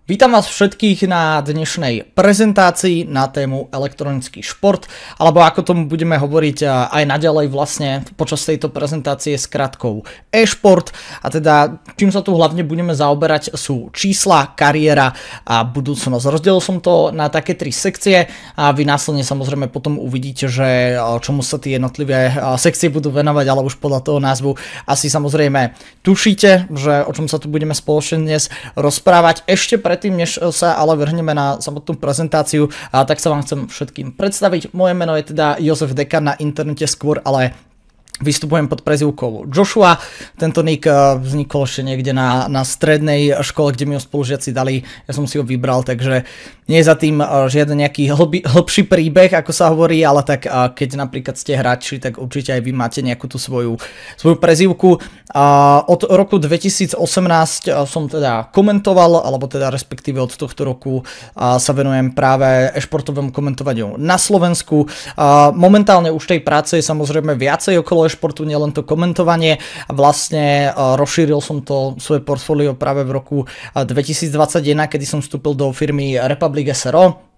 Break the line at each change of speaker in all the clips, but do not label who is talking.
Vítam vás všetkých na dnešnej prezentácii na tému elektronický šport, alebo ako tomu budeme hovoriť aj naďalej vlastne počas tejto prezentácie s krátkou e-šport. A teda čím sa tu hlavne budeme zaoberať sú čísla, kariéra a budúcnosť. Rozdelil som to na také 3 sekcie a vy následne samozrejme potom uvidíte, že čomu sa tie jednotlivé sekcie budú venovať, ale už podľa toho názvu asi samozrejme tušíte, že o čom sa tu budeme spoločne dnes rozprávať. Ešte predtým, než sa ale vrhneme na samotnú prezentáciu, tak sa vám chcem všetkým predstaviť. Moje meno je teda Jozef Dekan, na internete skôr, ale vystupujem pod prezývkou Joshua. Tento nick vznikol ešte niekde na strednej škole, kde mi ho spolužiaci dali. Ja som si ho vybral, takže nie je za tým žiaden nejaký hlbší príbeh, ako sa hovorí, ale tak keď napríklad ste hráči, tak určite aj vy máte nejakú tú svoju prezývku. Od roku 2018 som teda komentoval, alebo teda respektíve od tohto roku sa venujem práve e-športovému komentovaniu na Slovensku. Momentálne už tej práce je samozrejme viacej okolo e-športu, nielen to komentovanie. Vlastne rozšíril som to svoje portfólio práve v roku 2021, kedy som vstúpil do firmy Republic SRO.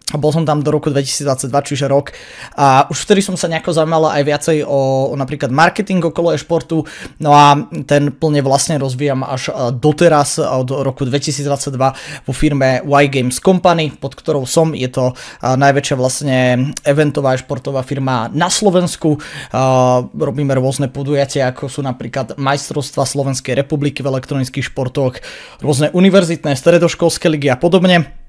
Bol som tam do roku 2022, čiže rok. A už vtedy som sa nejako zaujímal aj viacej o napríklad marketing okolo e-športu. No a ten plne vlastne rozvíjam až doteraz od roku 2022 vo firme Y-Games Company, pod ktorou som. Je to najväčšia vlastne eventová e-športová firma na Slovensku. Robíme rôzne podujatia, ako sú napríklad majstrovstvá Slovenskej republiky v elektronických športoch, rôzne univerzitné, stredoškolské ligy a podobne.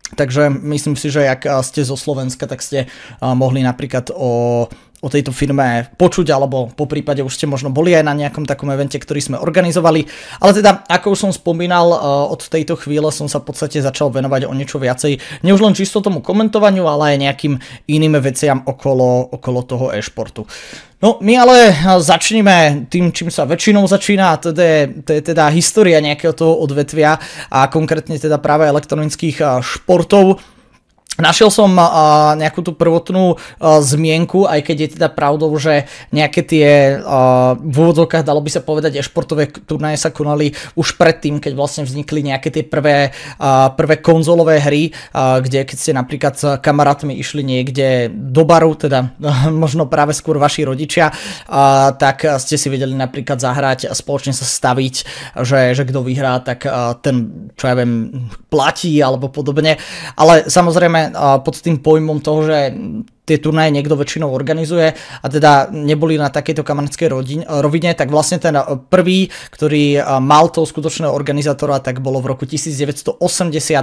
Takže myslím si, že ak ste zo Slovenska, tak ste mohli napríklad o tejto firme počuť, alebo po prípade už ste možno boli aj na nejakom takom evente, ktorý sme organizovali. Ale teda, ako už som spomínal, od tejto chvíle som sa v podstate začal venovať o niečo viacej. Nie už len čisto tomu komentovaniu, ale aj nejakým iným veciam okolo toho e-športu. No, my ale začneme tým, čím sa väčšinou začína, a to je teda história nejakého toho odvetvia a konkrétne teda práve elektronických športov. Našiel som nejakú tú prvotnú zmienku, aj keď je teda pravdou, že nejaké tie v úvodzovkách, dalo by sa povedať, e-športové turnaje sa konali už predtým, keď vlastne vznikli nejaké tie prvé konzolové hry, kde keď ste napríklad s kamarátmi išli niekde do baru, teda možno práve skôr vaši rodičia, tak ste si vedeli napríklad zahrať a spoločne sa staviť, že kto vyhrá, tak ten, čo ja viem, platí alebo podobne. Ale samozrejme pod tým pojmom toho, že tie turnaje niekto väčšinou organizuje a teda neboli na takejto kamarátskej rovine, tak vlastne ten prvý, ktorý mal toho skutočného organizátora, tak bolo v roku 1980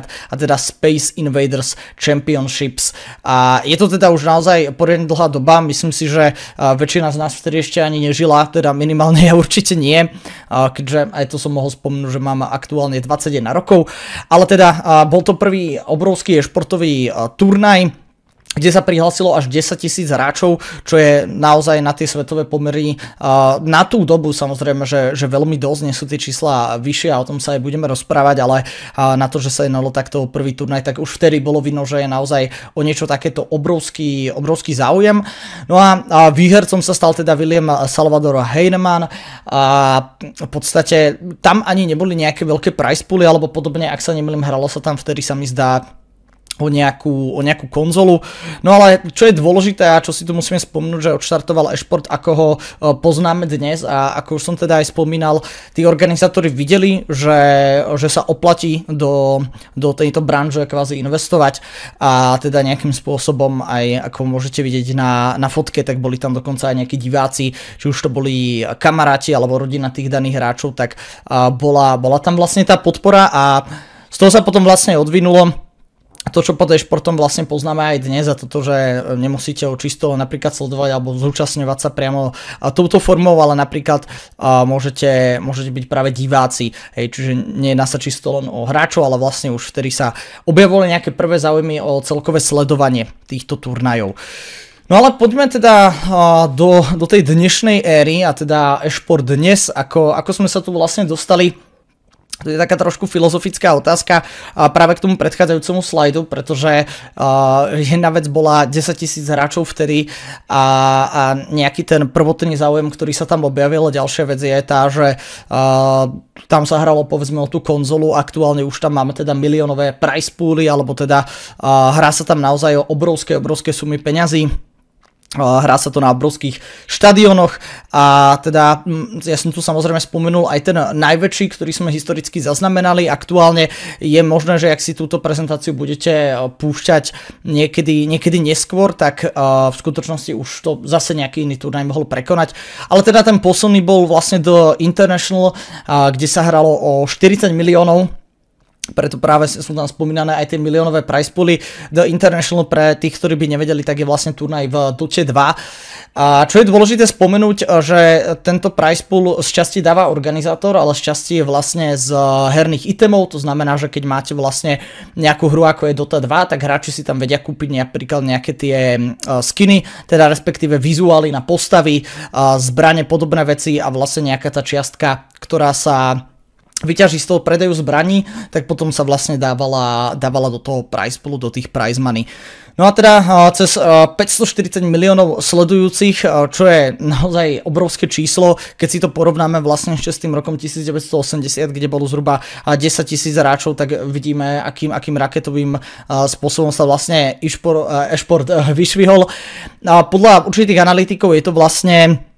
a teda Space Invaders Championships. A je to teda už naozaj poriadne dlhá doba, myslím si, že väčšina z nás vtedy ešte ani nežila, teda minimálne ja určite nie, keďže aj to som mohol spomenúť, že mám aktuálne 21 rokov, ale teda bol to prvý obrovský športový turnaj, kde sa prihlásilo až 10 000 hráčov, čo je naozaj na tie svetové pomery na tú dobu samozrejme, že veľmi dosť, nie sú tie čísla vyššie a o tom sa aj budeme rozprávať, ale na to, že sa jednalo takto prvý turnaj, tak už vtedy bolo vidno, že je naozaj o niečo takéto obrovský záujem. No a výhercom sa stal teda William Salvador Heinemann a v podstate tam ani neboli nejaké veľké prize pooly alebo podobne, ak sa nemýlim, hralo sa tam vtedy, sa mi zdá, o nejakú konzolu. No ale čo je dôležité a čo si tu musíme spomenúť, že odštartoval e-šport, ako ho poznáme dnes, a ako už som teda aj spomínal, tí organizátori videli, že sa oplatí do tejto branže kvázi investovať a teda nejakým spôsobom aj, ako môžete vidieť na fotke, tak boli tam dokonca aj nejakí diváci, či už to boli kamaráti alebo rodina tých daných hráčov, tak bola tam vlastne tá podpora a z toho sa potom vlastne odvinulo to, čo pod e-športom vlastne poznáme aj dnes, a toto, že nemusíte ho čisto napríklad sledovať alebo zúčastňovať sa priamo touto formou, ale napríklad môžete byť práve diváci, hej, čiže nejedná sa čisto len o hráčov, ale vlastne už vtedy sa objavovali nejaké prvé záujmy o celkové sledovanie týchto turnajov. No ale poďme teda do tej dnešnej éry, a teda e-šport dnes, ako sme sa tu vlastne dostali. To je taká trošku filozofická otázka práve k tomu predchádzajúcemu slajdu, pretože jedna vec bola 10 000 hráčov vtedy a nejaký ten prvotný záujem, ktorý sa tam objavil. Ďalšia vec je tá, že tam sa hralo povedzme o tú konzolu, aktuálne už tam máme teda miliónové prize pooly, alebo teda hrá sa tam naozaj o obrovské sumy peňazí. Hrá sa to na obrovských štadiónoch a teda ja som tu samozrejme spomenul aj ten najväčší, ktorý sme historicky zaznamenali. Aktuálne je možné, že ak si túto prezentáciu budete púšťať niekedy neskôr, tak v skutočnosti už to zase nejaký iný turnaj mohol prekonať. Ale teda ten posledný bol vlastne do International, kde sa hralo o 40 miliónov. Preto práve sú tam spomínané aj tie miliónové prize pooly. The International, pre tých, ktorí by nevedeli, tak je vlastne turnaj v Dota 2. A čo je dôležité spomenúť, že tento prize pool z časti dáva organizátor, ale z časti je vlastne z herných itemov. To znamená, že keď máte vlastne nejakú hru ako je Dota 2, tak hráči si tam vedia kúpiť napríklad nejaké tie skiny, teda respektíve vizuály na postavy, zbrane, podobné veci a vlastne nejaká tá čiastka, ktorá sa vyťaží z toho predaju zbraní, tak potom sa vlastne dávala do toho prize poolu, do tých prize money. No a teda cez 540 miliónov sledujúcich, čo je naozaj obrovské číslo, keď si to porovnáme vlastne ešte s tým rokom 1980, kde bolo zhruba 10 000 hráčov, tak vidíme, akým raketovým spôsobom sa vlastne e-šport vyšvihol. Podľa určitých analytikov je to vlastne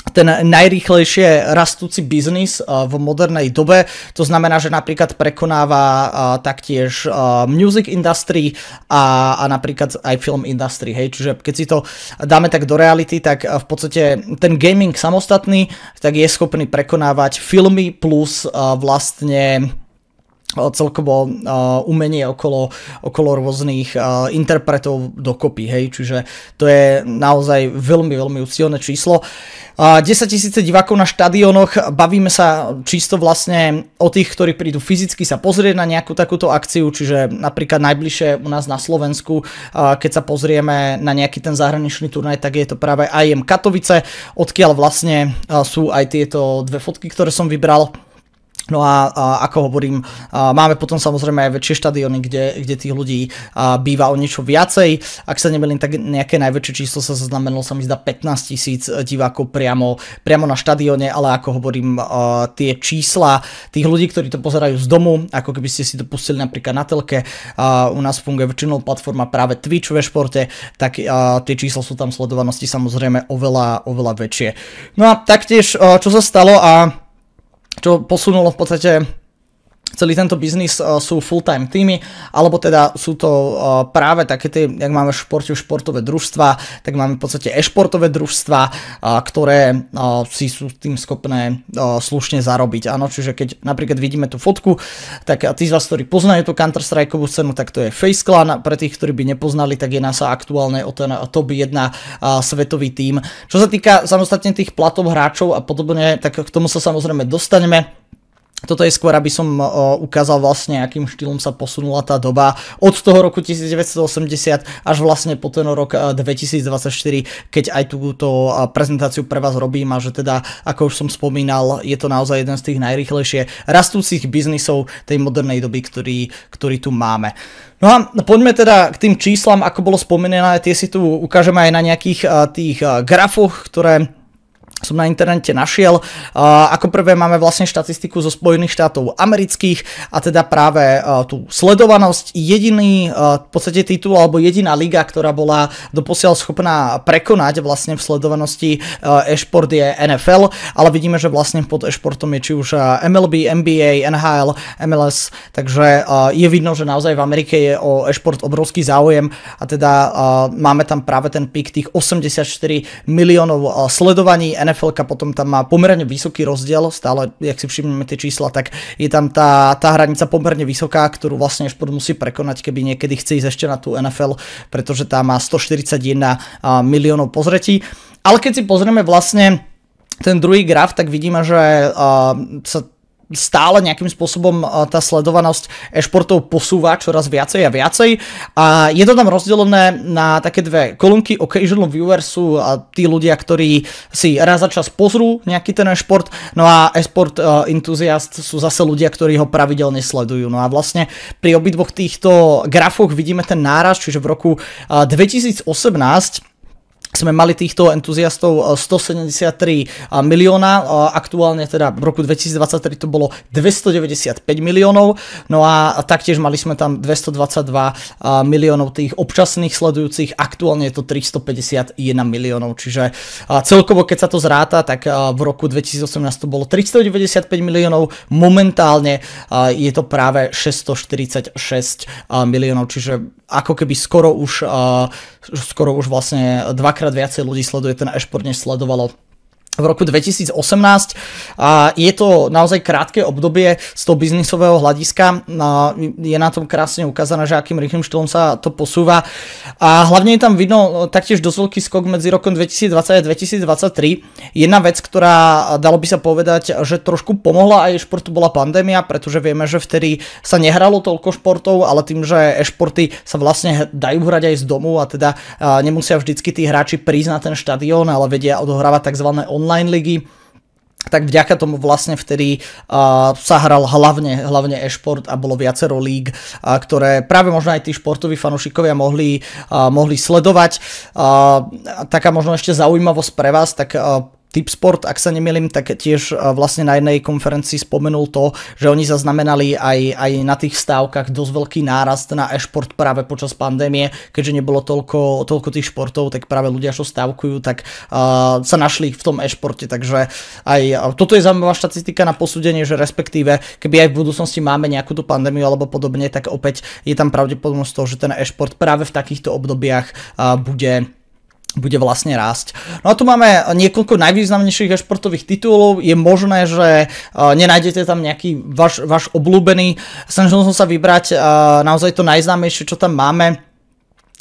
ten najrýchlejšie rastúci biznis v modernej dobe. To znamená, že napríklad prekonáva taktiež music industry a napríklad aj film industry. Hej. Čiže keď si to dáme tak do reality, tak v podstate ten gaming samostatný tak je schopný prekonávať filmy plus vlastne celkovo umenie okolo rôznych interpretov dokopy, hej, čiže to je naozaj veľmi silné číslo. 10 000 divákov na štadiónoch, bavíme sa čisto vlastne o tých, ktorí prídu fyzicky sa pozrieť na nejakú takúto akciu, čiže napríklad najbližšie u nás na Slovensku, keď sa pozrieme na nejaký ten zahraničný turnaj, tak je to práve IEM Katovice, odkiaľ vlastne sú aj tieto dve fotky, ktoré som vybral. No a ako hovorím, máme potom samozrejme aj väčšie štadióny, kde tých ľudí býva o niečo viacej. Ak sa nemýlim, tak nejaké najväčšie číslo sa zaznamenalo, sa mi zdá 15 000 divákov priamo na štadióne, ale ako hovorím, tie čísla tých ľudí, ktorí to pozerajú z domu, ako keby ste si to pustili napríklad na telke, u nás funguje väčšinou platforma práve Twitch ve športe, tak tie čísla sú tam sledovanosti samozrejme oveľa väčšie. No a taktiež, čo sa stalo a čo posunulo v podstate celý tento biznis, sú full-time týmy, alebo teda sú to práve také tie, jak máme v športe športové družstva, tak máme v podstate e-športové družstva, ktoré si sú tým schopné slušne zarobiť. Áno, čiže keď napríklad vidíme tú fotku, tak tí z vás, ktorí poznajú tú Counter-Strikeovú scénu, tak to je FaZe Clan. Pre tých, ktorí by nepoznali, tak jedná sa aktuálne o ten top 1 svetový tím. Čo sa týka samostatne tých platov hráčov a podobne, tak k tomu sa samozrejme dostaneme. Toto je skôr, aby som ukázal vlastne, akým štýlom sa posunula tá doba od toho roku 1980 až vlastne po ten rok 2024, keď aj túto prezentáciu pre vás robím a že teda, ako už som spomínal, je to naozaj jeden z tých najrýchlejšie rastúcich biznisov tej modernej doby, ktorý tu máme. No a poďme teda k tým číslam, ako bolo spomínané, tie si tu ukážeme aj na nejakých tých grafoch, ktoré som na internete našiel. Ako prvé máme vlastne štatistiku zo Spojených štátov amerických a teda práve tú sledovanosť. Jediný v podstate titul alebo jediná liga, ktorá bola doposiaľ schopná prekonať vlastne v sledovanosti e-šport je NFL, ale vidíme, že vlastne pod e-športom je či už MLB, NBA, NHL, MLS, takže je vidno, že naozaj v Amerike je o e-šport obrovský záujem a teda máme tam práve ten pík tých 84 miliónov sledovaní. NFL-ka potom tam má pomerne vysoký rozdiel, stále, jak si všimneme tie čísla, tak je tam tá hranica pomerne vysoká, ktorú vlastne šport musí prekonať, keby niekedy chce ísť ešte na tú NFL, pretože tá má 141 miliónov pozretí. Ale keď si pozrieme vlastne ten druhý graf, tak vidíme, že sa stále nejakým spôsobom tá sledovanosť e-športov posúva čoraz viacej a viacej a je to tam rozdelené na také dve kolónky. Occasional viewers sú tí ľudia, ktorí si raz za čas pozrú nejaký ten e-šport, no a e-sport enthusiast sú zase ľudia, ktorí ho pravidelne sledujú. No a vlastne pri obidvoch týchto grafoch vidíme ten náraz, čiže v roku 2018 sme mali týchto entuziastov 173 milióna, aktuálne teda v roku 2023 to bolo 295 miliónov, no a taktiež mali sme tam 222 miliónov tých občasných sledujúcich, aktuálne je to 351 miliónov, čiže celkovo keď sa to zráta, tak v roku 2018 to bolo 395 miliónov, momentálne je to práve 646 miliónov, čiže ako keby skoro už vlastne dvakrát viacej ľudí sleduje ten e-šport, než sledovalo v roku 2018. A je to naozaj krátke obdobie z toho biznisového hľadiska. Je na tom krásne ukázané, že akým rýchlym štýlom sa to posúva. A hlavne je tam vidno taktiež dosť veľký skok medzi rokom 2020 a 2023. Jedna vec, ktorá dalo by sa povedať, že trošku pomohla aj športu, bola pandémia, pretože vieme, že vtedy sa nehralo toľko športov, ale tým, že e-športy sa vlastne dajú hrať aj z domu a teda nemusia vždycky tí hráči prísť na ten štadión, ale vedia odohrávať tzv. Online ligy, tak vďaka tomu vlastne vtedy sa hral hlavne e-šport a bolo viacero líg, ktoré práve možno aj tí športoví fanúšikovia mohli sledovať. Taká možno ešte zaujímavosť pre vás, tak Tipsport, ak sa nemýlim, tak tiež vlastne na jednej konferencii spomenul to, že oni zaznamenali aj na tých stávkach dosť veľký nárast na e-šport práve počas pandémie, keďže nebolo toľko tých športov, tak práve ľudia, čo stávkujú, tak sa našli v tom e-športe, takže aj toto je zaujímavá štatistika na posúdenie, že respektíve, keby aj v budúcnosti máme nejakú tú pandémiu alebo podobne, tak opäť je tam pravdepodobnosť toho, že ten e-šport práve v takýchto obdobiach bude vlastne rásť. No a tu máme niekoľko najvýznamnejších e-športových titulov. Je možné, že nenájdete tam nejaký váš obľúbený. Snažil som sa vybrať naozaj to najznámejšie, čo tam máme.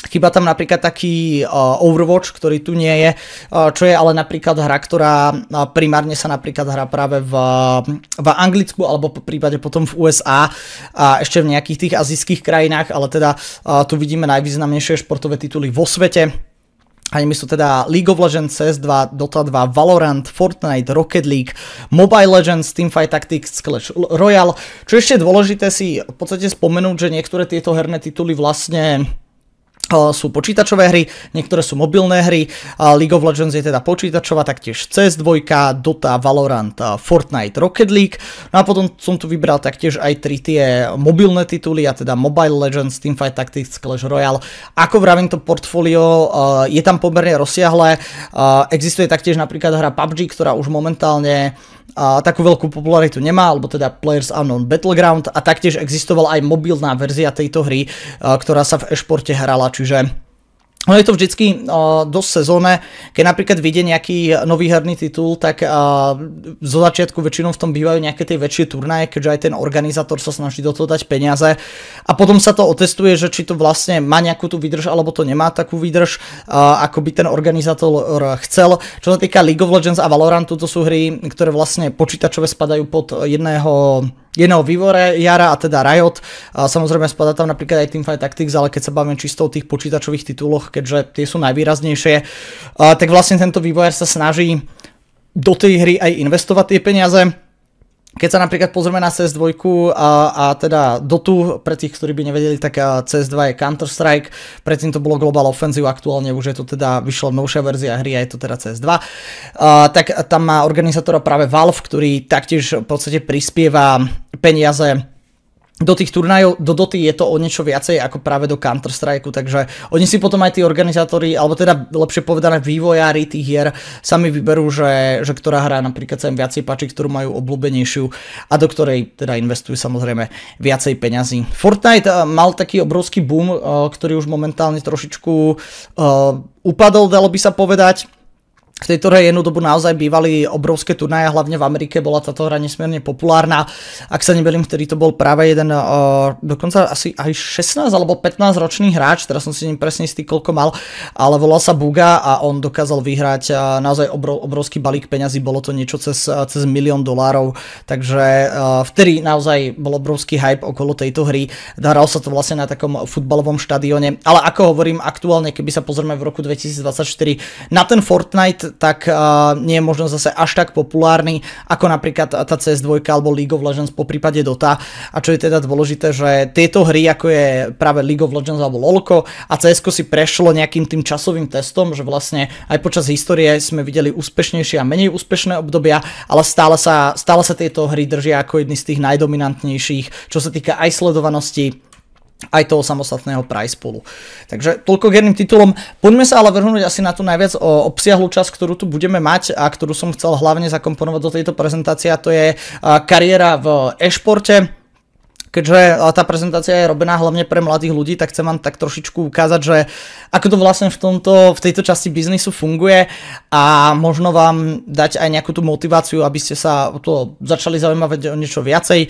Chýba tam napríklad taký Overwatch, ktorý tu nie je, čo je ale napríklad hra, ktorá primárne sa napríklad hrá práve v Anglicku alebo po prípade potom v USA a ešte v nejakých tých azijských krajinách, ale teda tu vidíme najvýznamnejšie športové tituly vo svete. A nimi sú teda League of Legends, CS2, Dota 2, Valorant, Fortnite, Rocket League, Mobile Legends, Teamfight Tactics, Clash Royale. Čo ešte je dôležité si v podstate spomenúť, že niektoré tieto herné tituly vlastne sú počítačové hry, niektoré sú mobilné hry, League of Legends je teda počítačová, taktiež CS2, Dota, Valorant, Fortnite, Rocket League, no a potom som tu vybral taktiež aj 3 tie mobilné tituly, a teda Mobile Legends, Teamfight Tactics, Clash Royale. Ako vravím, to portfólio je tam pomerne rozsiahle, existuje taktiež napríklad hra PUBG, ktorá už momentálne takú veľkú popularitu nemá, alebo teda Players Unknown Battleground, a taktiež existovala aj mobilná verzia tejto hry, ktorá sa v e-športe hrala, čiže je to vždycky dosť sezónne, keď napríklad vyjde nejaký nový herný titul, tak zo začiatku väčšinou v tom bývajú nejaké tie väčšie turnaje, keďže aj ten organizátor sa snaží do toho dať peniaze a potom sa to otestuje, že či to vlastne má nejakú tú výdrž alebo to nemá takú výdrž, ako by ten organizátor chcel. Čo sa týka League of Legends a Valorantu, to sú hry, ktoré vlastne počítačové spadajú pod jedného vývojára, a teda Riot. Samozrejme spadá tam napríklad aj Teamfight Tactics, ale keď sa bavíme čisto o tých počítačových tituloch, keďže tie sú najvýraznejšie, tak vlastne tento vývojár sa snaží do tej hry aj investovať tie peniaze. Keď sa napríklad pozrieme na CS2 a teda Dotu, pre tých, ktorí by nevedeli, tak CS2 je Counter-Strike, predtým to bolo Global Offensive, aktuálne už je to teda, vyšla novšia verzia hry a je to teda CS2, tak tam má organizátora práve Valve, ktorý taktiež v podstate prispieva peniaze do tých turnajov. Do Doty je to o niečo viacej ako práve do Counter-Strike, takže oni si potom aj tí organizátori, alebo teda lepšie povedané vývojári tých hier sami vyberú, že ktorá hra napríklad sa im viacej páči, ktorú majú obľúbenejšiu a do ktorej teda investujú samozrejme viacej peňazí. Fortnite mal taký obrovský boom, ktorý už momentálne trošičku upadol, dalo by sa povedať. V tejto hre jednu dobu naozaj bývali obrovské turnaje, hlavne v Amerike bola táto hra nesmierne populárna. Ak sa nebelím, vtedy to bol práve jeden dokonca asi aj 16 alebo 15 ročný hráč, teraz som si ním presne istý koľko mal, ale volal sa Buga a on dokázal vyhrať naozaj obrovský balík peňazí, bolo to niečo cez $1 milión, takže vtedy naozaj bol obrovský hype okolo tejto hry. Hral sa to vlastne na takom futbalovom štadióne, ale ako hovorím, aktuálne, keby sa pozrieme v roku 2024 na ten Fortnite, tak nie je možno zase až tak populárny ako napríklad tá CS2 alebo League of Legends, po prípade Dota. A čo je teda dôležité, že tieto hry, ako je práve League of Legends alebo LoLko a CSko, si prešlo nejakým tým časovým testom, že vlastne aj počas histórie sme videli úspešnejšie a menej úspešné obdobia, ale stále sa tieto hry držia ako jedny z tých najdominantnejších, čo sa týka aj sledovanosti, aj toho samostatného prize poolu. Takže toľko k jedným titulom. Poďme sa ale vrhnúť asi na tú najviac obsiahlu časť, ktorú tu budeme mať a ktorú som chcel hlavne zakomponovať do tejto prezentácie, a to je kariéra v e-športe. Keďže tá prezentácia je robená hlavne pre mladých ľudí, tak chcem vám tak trošičku ukázať, že ako to vlastne v tejto časti biznisu funguje a možno vám dať aj nejakú tú motiváciu, aby ste sa o to začali zaujímať o niečo viacej.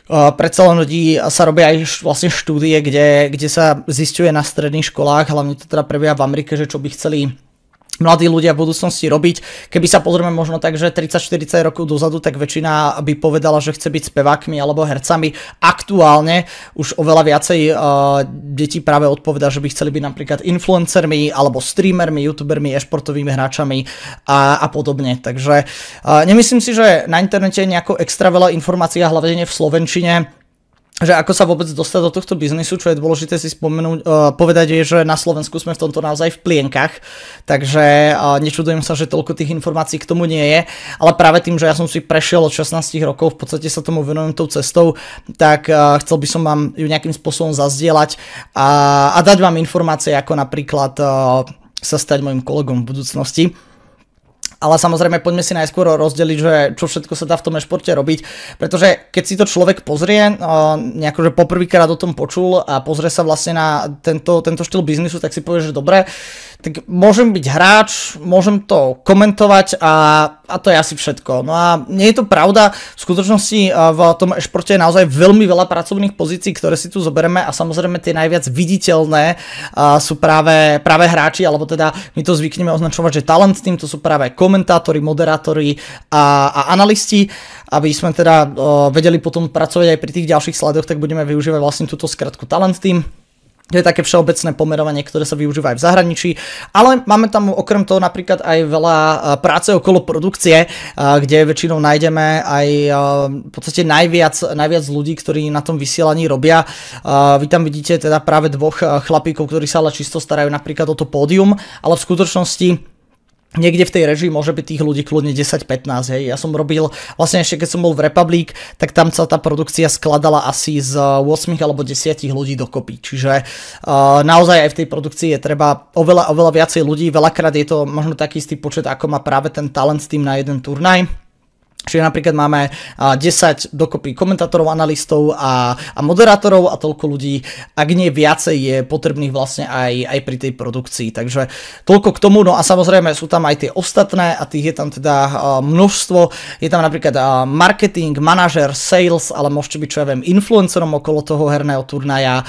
Predsa len ľudí sa robia aj vlastne štúdie, kde sa zisťuje na stredných školách, hlavne to teda prebieha v Amerike, že čo by chceli mladí ľudia v budúcnosti robiť. Keby sa pozrieme možno tak, že 30-40 rokov dozadu, tak väčšina by povedala, že chce byť spevákmi alebo hercami. Aktuálne už oveľa viacej detí práve odpovedá, že by chceli byť napríklad influencermi alebo streamermi, youtubermi, e-športovými hráčami a podobne. Takže nemyslím si, že na internete je nejako extra veľa informácií, hlavne v slovenčine, že ako sa vôbec dostať do tohto biznisu. Čo je dôležité si povedať je, že na Slovensku sme v tomto naozaj v plienkach, takže nečudujem sa, že toľko tých informácií k tomu nie je, ale práve tým, že ja som si prešiel od 16 rokov, v podstate sa tomu venujem tou cestou, tak chcel by som vám ju nejakým spôsobom zazdieľať a dať vám informácie, ako napríklad sa stať mojim kolegom v budúcnosti. Ale samozrejme, poďme si najskôr rozdeliť, že čo všetko sa dá v tom e-športe robiť, pretože keď si to človek pozrie, nejako, že poprvýkrát o tom počul a pozrie sa vlastne na tento štýl biznisu, tak si povie, že dobre, tak môžem byť hráč, môžem to komentovať a to je asi všetko. No a nie je to pravda, v skutočnosti v tom e-športe je naozaj veľmi veľa pracovných pozícií, ktoré si tu zoberieme a samozrejme tie najviac viditeľné sú práve hráči, alebo teda my to zvykneme označovať, že talent team, to sú práve komentátori, moderátori a analisti. Aby sme teda vedeli potom pracovať aj pri tých ďalších sladoch, tak budeme využívať vlastne túto skratku talent team. To je také všeobecné pomerovanie, ktoré sa využíva aj v zahraničí, ale máme tam okrem toho napríklad aj veľa práce okolo produkcie, kde väčšinou nájdeme aj v podstate najviac ľudí, ktorí na tom vysielaní robia. Vy tam vidíte teda práve dvoch chlapíkov, ktorí sa ale čisto starajú napríklad o to pódium, ale v skutočnosti niekde v tej režii môže byť tých ľudí kľudne 10-15, hej. Ja som robil, vlastne ešte keď som bol v Republic, tak tam sa tá produkcia skladala asi z 8 alebo 10 ľudí dokopy. Čiže naozaj aj v tej produkcii je treba oveľa viacej ľudí, veľakrát je to možno taký istý počet, ako má práve ten talent team na jeden turnaj. Čiže napríklad máme 10 dokopy komentátorov, analistov a moderátorov a toľko ľudí, ak nie viacej, je potrebných vlastne aj pri tej produkcii. Takže toľko k tomu, no a samozrejme sú tam aj tie ostatné a tých je tam teda množstvo. Je tam napríklad marketing, manažer, sales, ale môžete byť, čo ja viem, influencerom okolo toho herného turnaja.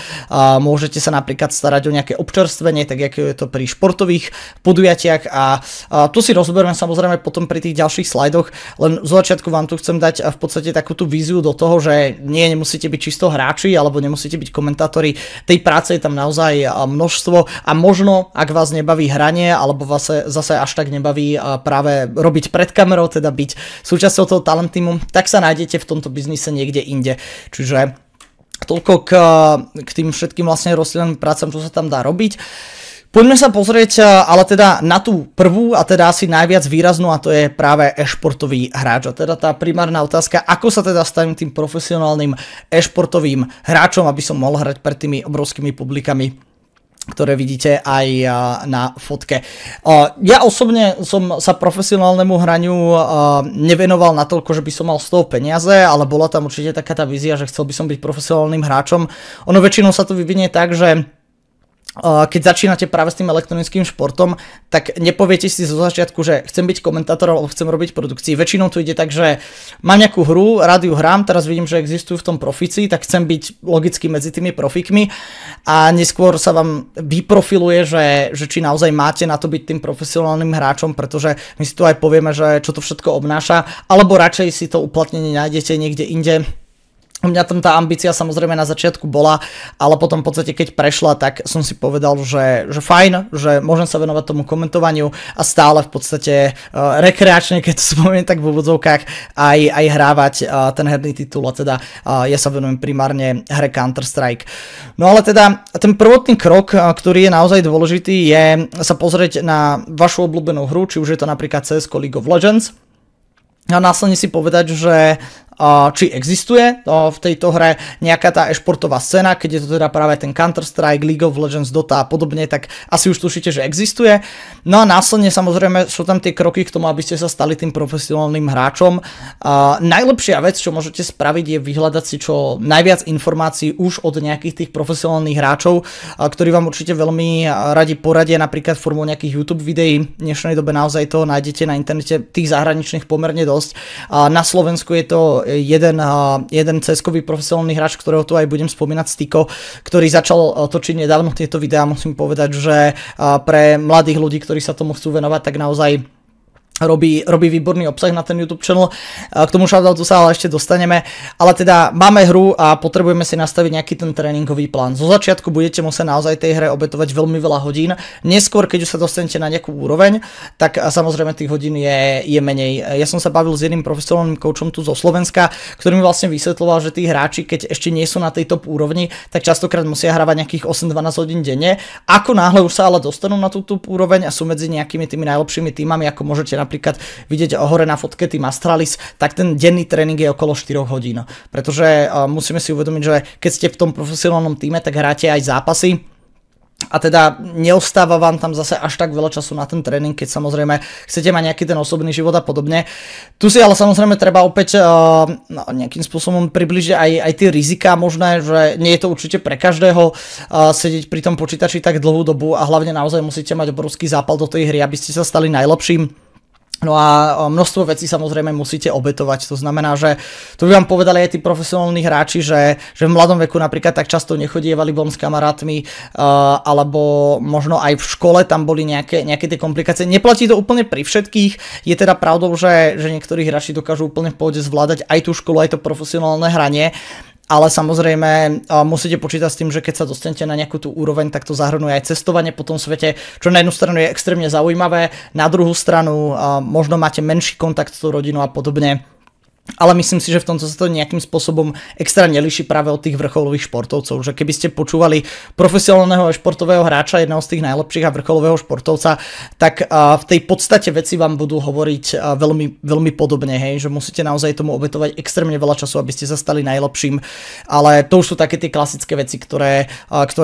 Môžete sa napríklad starať o nejaké občerstvenie, tak ako je to pri športových podujatiach a tu si rozberiem samozrejme potom pri tých ďalších slajdoch, len začiatku vám tu chcem dať v podstate takú tú víziu do toho, že nemusíte byť čisto hráči alebo nemusíte byť komentátori. Tej práce je tam naozaj množstvo a možno, ak vás nebaví hranie alebo vás zase až tak nebaví práve robiť pred kamerou, teda byť súčasťou toho talent teamu, tak sa nájdete v tomto biznise niekde inde. Čiže toľko k tým všetkým vlastne rozdielným prácam, čo sa tam dá robiť. Poďme sa pozrieť ale teda na tú prvú a teda asi najviac výraznú, a to je práve e-športový hráč. A teda tá primárna otázka, ako sa teda stanem tým profesionálnym e-športovým hráčom, aby som mohol hrať pred tými obrovskými publikami, ktoré vidíte aj na fotke. Ja osobne som sa profesionálnemu hraniu nevenoval natoľko, že by som mal z toho peniaze, ale bola tam určite taká tá vízia, že chcel by som byť profesionálnym hráčom. Ono väčšinou sa to vyvinie tak, že keď začínate práve s tým elektronickým športom, tak nepoviete si zo začiatku, že chcem byť komentátorom alebo chcem robiť produkcii. Väčšinou to ide tak, že mám nejakú hru, rád ju hrám, teraz vidím, že existujú v tom profíci, tak chcem byť logicky medzi tými profikmi a neskôr sa vám vyprofiluje, že či naozaj máte na to byť tým profesionálnym hráčom, pretože my si tu aj povieme, že čo to všetko obnáša, alebo radšej si to uplatnenie nájdete niekde inde. U mňa tam tá ambícia samozrejme na začiatku bola, ale potom v podstate keď prešla, tak som si povedal, že fajn, že môžem sa venovať tomu komentovaniu a stále v podstate rekreačne, keď to spomínam tak v úvodzovkách, aj hrávať ten herný titul a teda ja sa venujem primárne hre Counter-Strike. No ale teda ten prvotný krok, ktorý je naozaj dôležitý, je sa pozrieť na vašu obľúbenú hru, či už je to napríklad CS:GO, League of Legends, a následne si povedať, že či existuje v tejto hre nejaká tá e-športová scéna, keď je to teda práve ten Counter-Strike, League of Legends, Dota a podobne, tak asi už tušíte, že existuje. No a následne samozrejme sú tam tie kroky k tomu, aby ste sa stali tým profesionálnym hráčom. Najlepšia vec, čo môžete spraviť, je vyhľadať si čo najviac informácií už od nejakých tých profesionálnych hráčov, ktorí vám určite veľmi radi poradia, napríklad formou nejakých YouTube videí. V dnešnej dobe naozaj to nájdete na internete, tých zahraničných pomerne dosť. Na Slovensku je to jeden CS-kový profesionálny hráč, ktorého tu aj budem spomínať, Stiko, ktorý začal točiť nedávno tieto videá. Musím povedať, že pre mladých ľudí, ktorí sa tomu chcú venovať, tak naozaj robí výborný obsah na ten YouTube channel. K tomu shoutoutu sa ale ešte dostaneme. Ale teda máme hru a potrebujeme si nastaviť nejaký ten tréningový plán. Zo začiatku budete musieť naozaj tej hre obetovať veľmi veľa hodín. Neskôr, keď už sa dostanete na nejakú úroveň, tak samozrejme tých hodín je menej. Ja som sa bavil s jedným profesionálnym koučom tu zo Slovenska, ktorý mi vlastne vysvetľoval, že tí hráči, keď ešte nie sú na tej top úrovni, tak častokrát musia hrávať nejakých 8-12 hodín denne. Ako náhle už sa ale dostanú na tú top úroveň a sú medzi nejakými tými najlepšími týmami, ako môžete napríklad vidieť hore na fotke tým Astralis, tak ten denný tréning je okolo 4 hodín. Pretože musíme si uvedomiť, že keď ste v tom profesionálnom týme, tak hráte aj zápasy. A teda neostáva vám tam zase až tak veľa času na ten tréning, keď samozrejme chcete mať nejaký ten osobný život a podobne. Tu si ale samozrejme treba opäť nejakým spôsobom približiť aj tie riziká možné, že nie je to určite pre každého sedieť pri tom počítači tak dlhú dobu a hlavne naozaj musíte mať obrovský zápal do tej hry, aby ste sa stali najlepším. No a množstvo vecí samozrejme musíte obetovať, to znamená, že to by vám povedali aj tí profesionálni hráči, že v mladom veku napríklad tak často nechodievali von s kamarátmi, alebo možno aj v škole tam boli nejaké tie komplikácie. Neplatí to úplne pri všetkých, je teda pravdou, že niektorí hráči dokážu úplne v pohode zvládať aj tú školu, aj to profesionálne hranie. Ale samozrejme musíte počítať s tým, že keď sa dostanete na nejakú tú úroveň, tak to zahrnuje aj cestovanie po tom svete, čo na jednu stranu je extrémne zaujímavé, na druhú stranu možno máte menší kontakt s tou rodinou a podobne. Ale myslím si, že v tomto sa to nejakým spôsobom extra nelíši práve od tých vrcholových športovcov, že keby ste počúvali profesionálneho športového hráča, jedného z tých najlepších a vrcholového športovca, tak v tej podstate veci vám budú hovoriť veľmi, veľmi podobne, hej, že musíte naozaj tomu obetovať extrémne veľa času, aby ste sa stali najlepším, ale to už sú také tie klasické veci, ktoré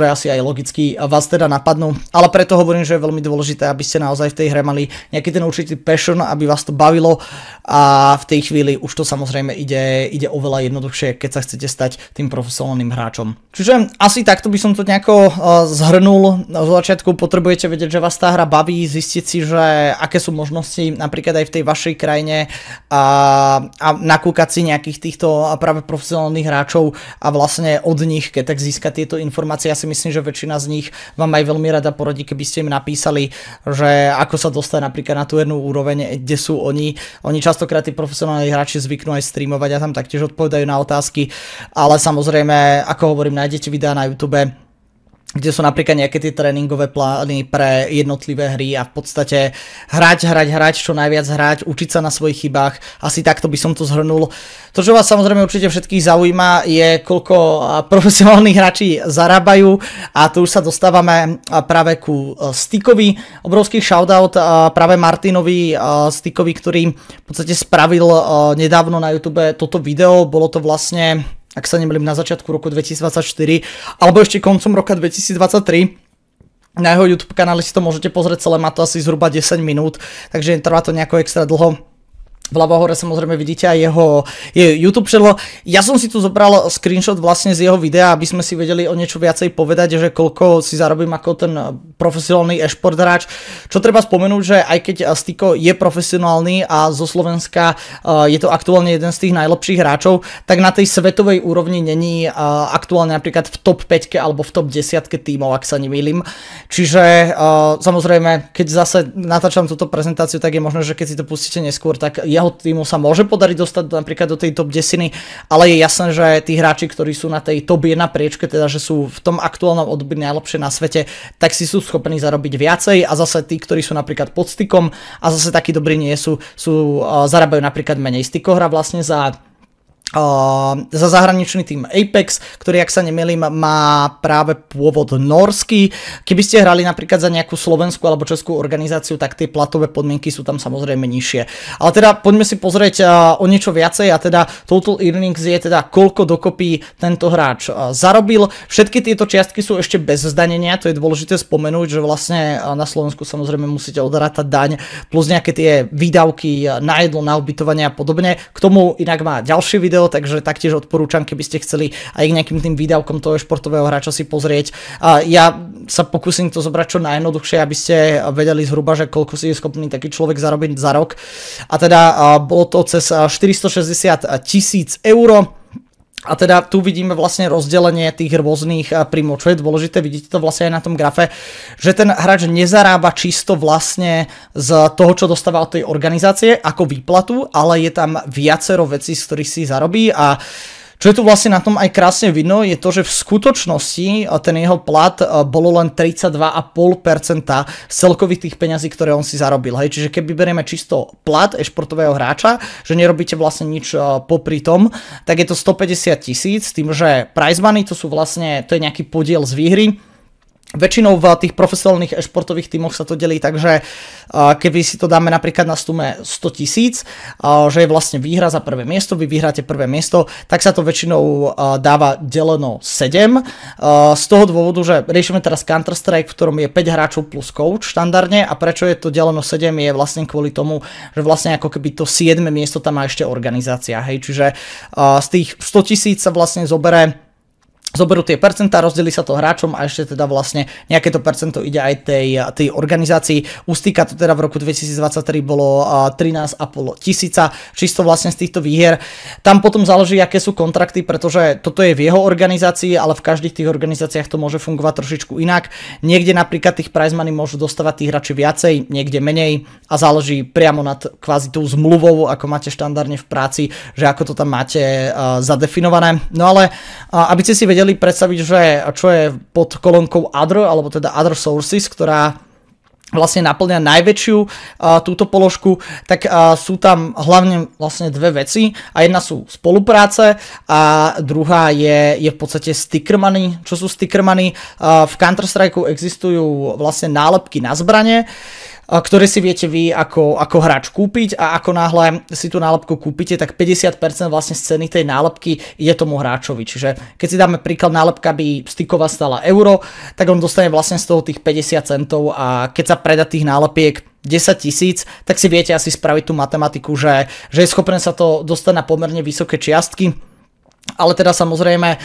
asi aj logicky vás teda napadnú, ale preto hovorím, že je veľmi dôležité, aby ste naozaj v tej hre mali nejaký ten určitý passion, aby vás to bavilo a v tej chvíli už to samozrejme ide oveľa jednoduchšie, keď sa chcete stať tým profesionálnym hráčom. Čiže asi takto by som to nejako zhrnul. Z začiatku potrebujete vedieť, že vás tá hra baví, zistiť si, že aké sú možnosti napríklad aj v tej vašej krajine a nakúkať si nejakých týchto práve profesionálnych hráčov a vlastne od nich, keď tak získať tieto informácie. Ja si myslím, že väčšina z nich vám aj veľmi rada poradí, keby ste im napísali, že ako sa dostať napríklad na tú jednu úroveň, kde sú oni. Oni častokrát tí profesionálni hráči zvyknú aj streamovať a tam taktiež odpovedajú na otázky, ale samozrejme, ako hovorím, nájdete videá na YouTube, kde sú napríklad nejaké tie tréningové plány pre jednotlivé hry a v podstate hrať, čo najviac hrať, učiť sa na svojich chybách. Asi takto by som to zhrnul. To, čo vás samozrejme určite všetkých zaujíma, je koľko profesionálnych hráči zarábajú a tu už sa dostávame práve ku Stikovi. Obrovský shoutout práve Martinovi Stikovi, ktorý v podstate spravil nedávno na YouTube toto video. Bolo to vlastne, ak sa nemýlim, na začiatku roku 2024, alebo ešte koncom roka 2023. Na jeho YouTube kanále si to môžete pozrieť celé, má to asi zhruba 10 minút, takže trvá to nejako extra dlho. Vľavo hore samozrejme vidíte aj jeho YouTube channel. Ja som si tu zobral screenshot vlastne z jeho videa, aby sme si vedeli o niečo viacej povedať, že koľko si zarobím ako ten profesionálny e-šport hráč. Čo treba spomenúť, že aj keď Styko je profesionálny a zo Slovenska je to aktuálne jeden z tých najlepších hráčov, tak na tej svetovej úrovni není aktuálne napríklad v top 5 alebo v top 10 tímov, ak sa nemýlim. Čiže samozrejme, keď zase natáčam túto prezentáciu, tak je možné, že keď si to pustíte neskôr, tak jeho týmu sa môže podariť dostať napríklad do tej top 10, ale je jasné, že tí hráči, ktorí sú na tej top 1 priečke, teda že sú v tom aktuálnom období najlepšie na svete, tak si sú schopní zarobiť viacej a zase tí, ktorí sú napríklad pod Stykom a zase takí dobrí nie sú, zarábajú napríklad menej. Styko hrá vlastne za zahraničný tým Apex, ktorý, ak sa nemýlim, má práve pôvod norský. Keby ste hrali napríklad za nejakú slovenskú alebo českú organizáciu, tak tie platové podmienky sú tam samozrejme nižšie. Ale teda poďme si pozrieť o niečo viacej a teda total earnings je teda koľko dokopy tento hráč zarobil. Všetky tieto čiastky sú ešte bez zdanenia, to je dôležité spomenúť, že vlastne na Slovensku samozrejme musíte odrátať daň plus nejaké tie výdavky na jedlo, na ubytovanie a podobne. K tomu inak má ďalšie video, takže taktiež odporúčam, keby ste chceli aj k nejakým tým výdavkom toho športového hráča si pozrieť. Ja sa pokúsim to zobrať čo najjednoduchšie, aby ste vedeli zhruba, že koľko si je schopný taký človek zarobiť za rok. A teda bolo to cez 460 000 eur. A teda tu vidíme vlastne rozdelenie tých rôznych príjmov, čo je dôležité, vidíte to vlastne aj na tom grafe, že ten hráč nezarába čisto vlastne z toho, čo dostáva od tej organizácie ako výplatu, ale je tam viacero vecí, z ktorých si zarobí a čo je tu vlastne na tom aj krásne vidno, je to, že v skutočnosti ten jeho plat bolo len 32,5% z celkových tých peňazí, ktoré on si zarobil. Hej. Čiže keby berieme čisto plat e-športového hráča, že nerobíte vlastne nič popri tom, tak je to 150 000, s tým, že prize money to je nejaký podiel z výhry. Väčšinou v tých profesionálnych e-športových tímoch sa to delí tak, že keby si to dáme napríklad na sume 100 000, že je vlastne výhra za prvé miesto, vy vyhráte prvé miesto, tak sa to väčšinou dáva deleno 7. Z toho dôvodu, že riešime teraz Counter-Strike, v ktorom je 5 hráčov plus coach štandardne a prečo je to deleno 7 je vlastne kvôli tomu, že vlastne ako keby to 7. miesto tam má ešte organizácia, hej, čiže z tých 100 000 sa vlastne zoberú tie percentá, rozdelí sa to hráčom a ešte teda vlastne nejaké to percento ide aj tej organizácii. U Styka to teda v roku 2023 bolo 13,5 tisíca, čisto vlastne z týchto výhier. Tam potom záleží, aké sú kontrakty, pretože toto je v jeho organizácii, ale v každých tých organizáciách to môže fungovať trošičku inak. Niekde napríklad tých prize money môžu dostávať tí hráči viacej, niekde menej a záleží priamo nad kvázi tou zmluvou, ako máte štandardne v práci, že ako to tam máte zadefinované. No ale aby ste si vedeli predstaviť, že čo je pod kolónkou Other, alebo teda Other Sources, ktorá vlastne naplňa najväčšiu túto položku, tak sú tam hlavne vlastne dve veci a jedna sú spolupráce a druhá je v podstate sticker money. Čo sú sticker money? V Counter-Strike existujú vlastne nálepky na zbrane, ktoré si viete vy ako hráč kúpiť a ako náhle si tú nálepku kúpite, tak 50% vlastne z ceny tej nálepky ide tomu hráčovi. Čiže keď si dáme príklad, nálepka by Stykova stala euro, tak on dostane vlastne z toho tých 50 centov a keď sa predá tých nálepiek 10 000, tak si viete asi spraviť tú matematiku, že je schopné sa to dostať na pomerne vysoké čiastky. Ale teda samozrejme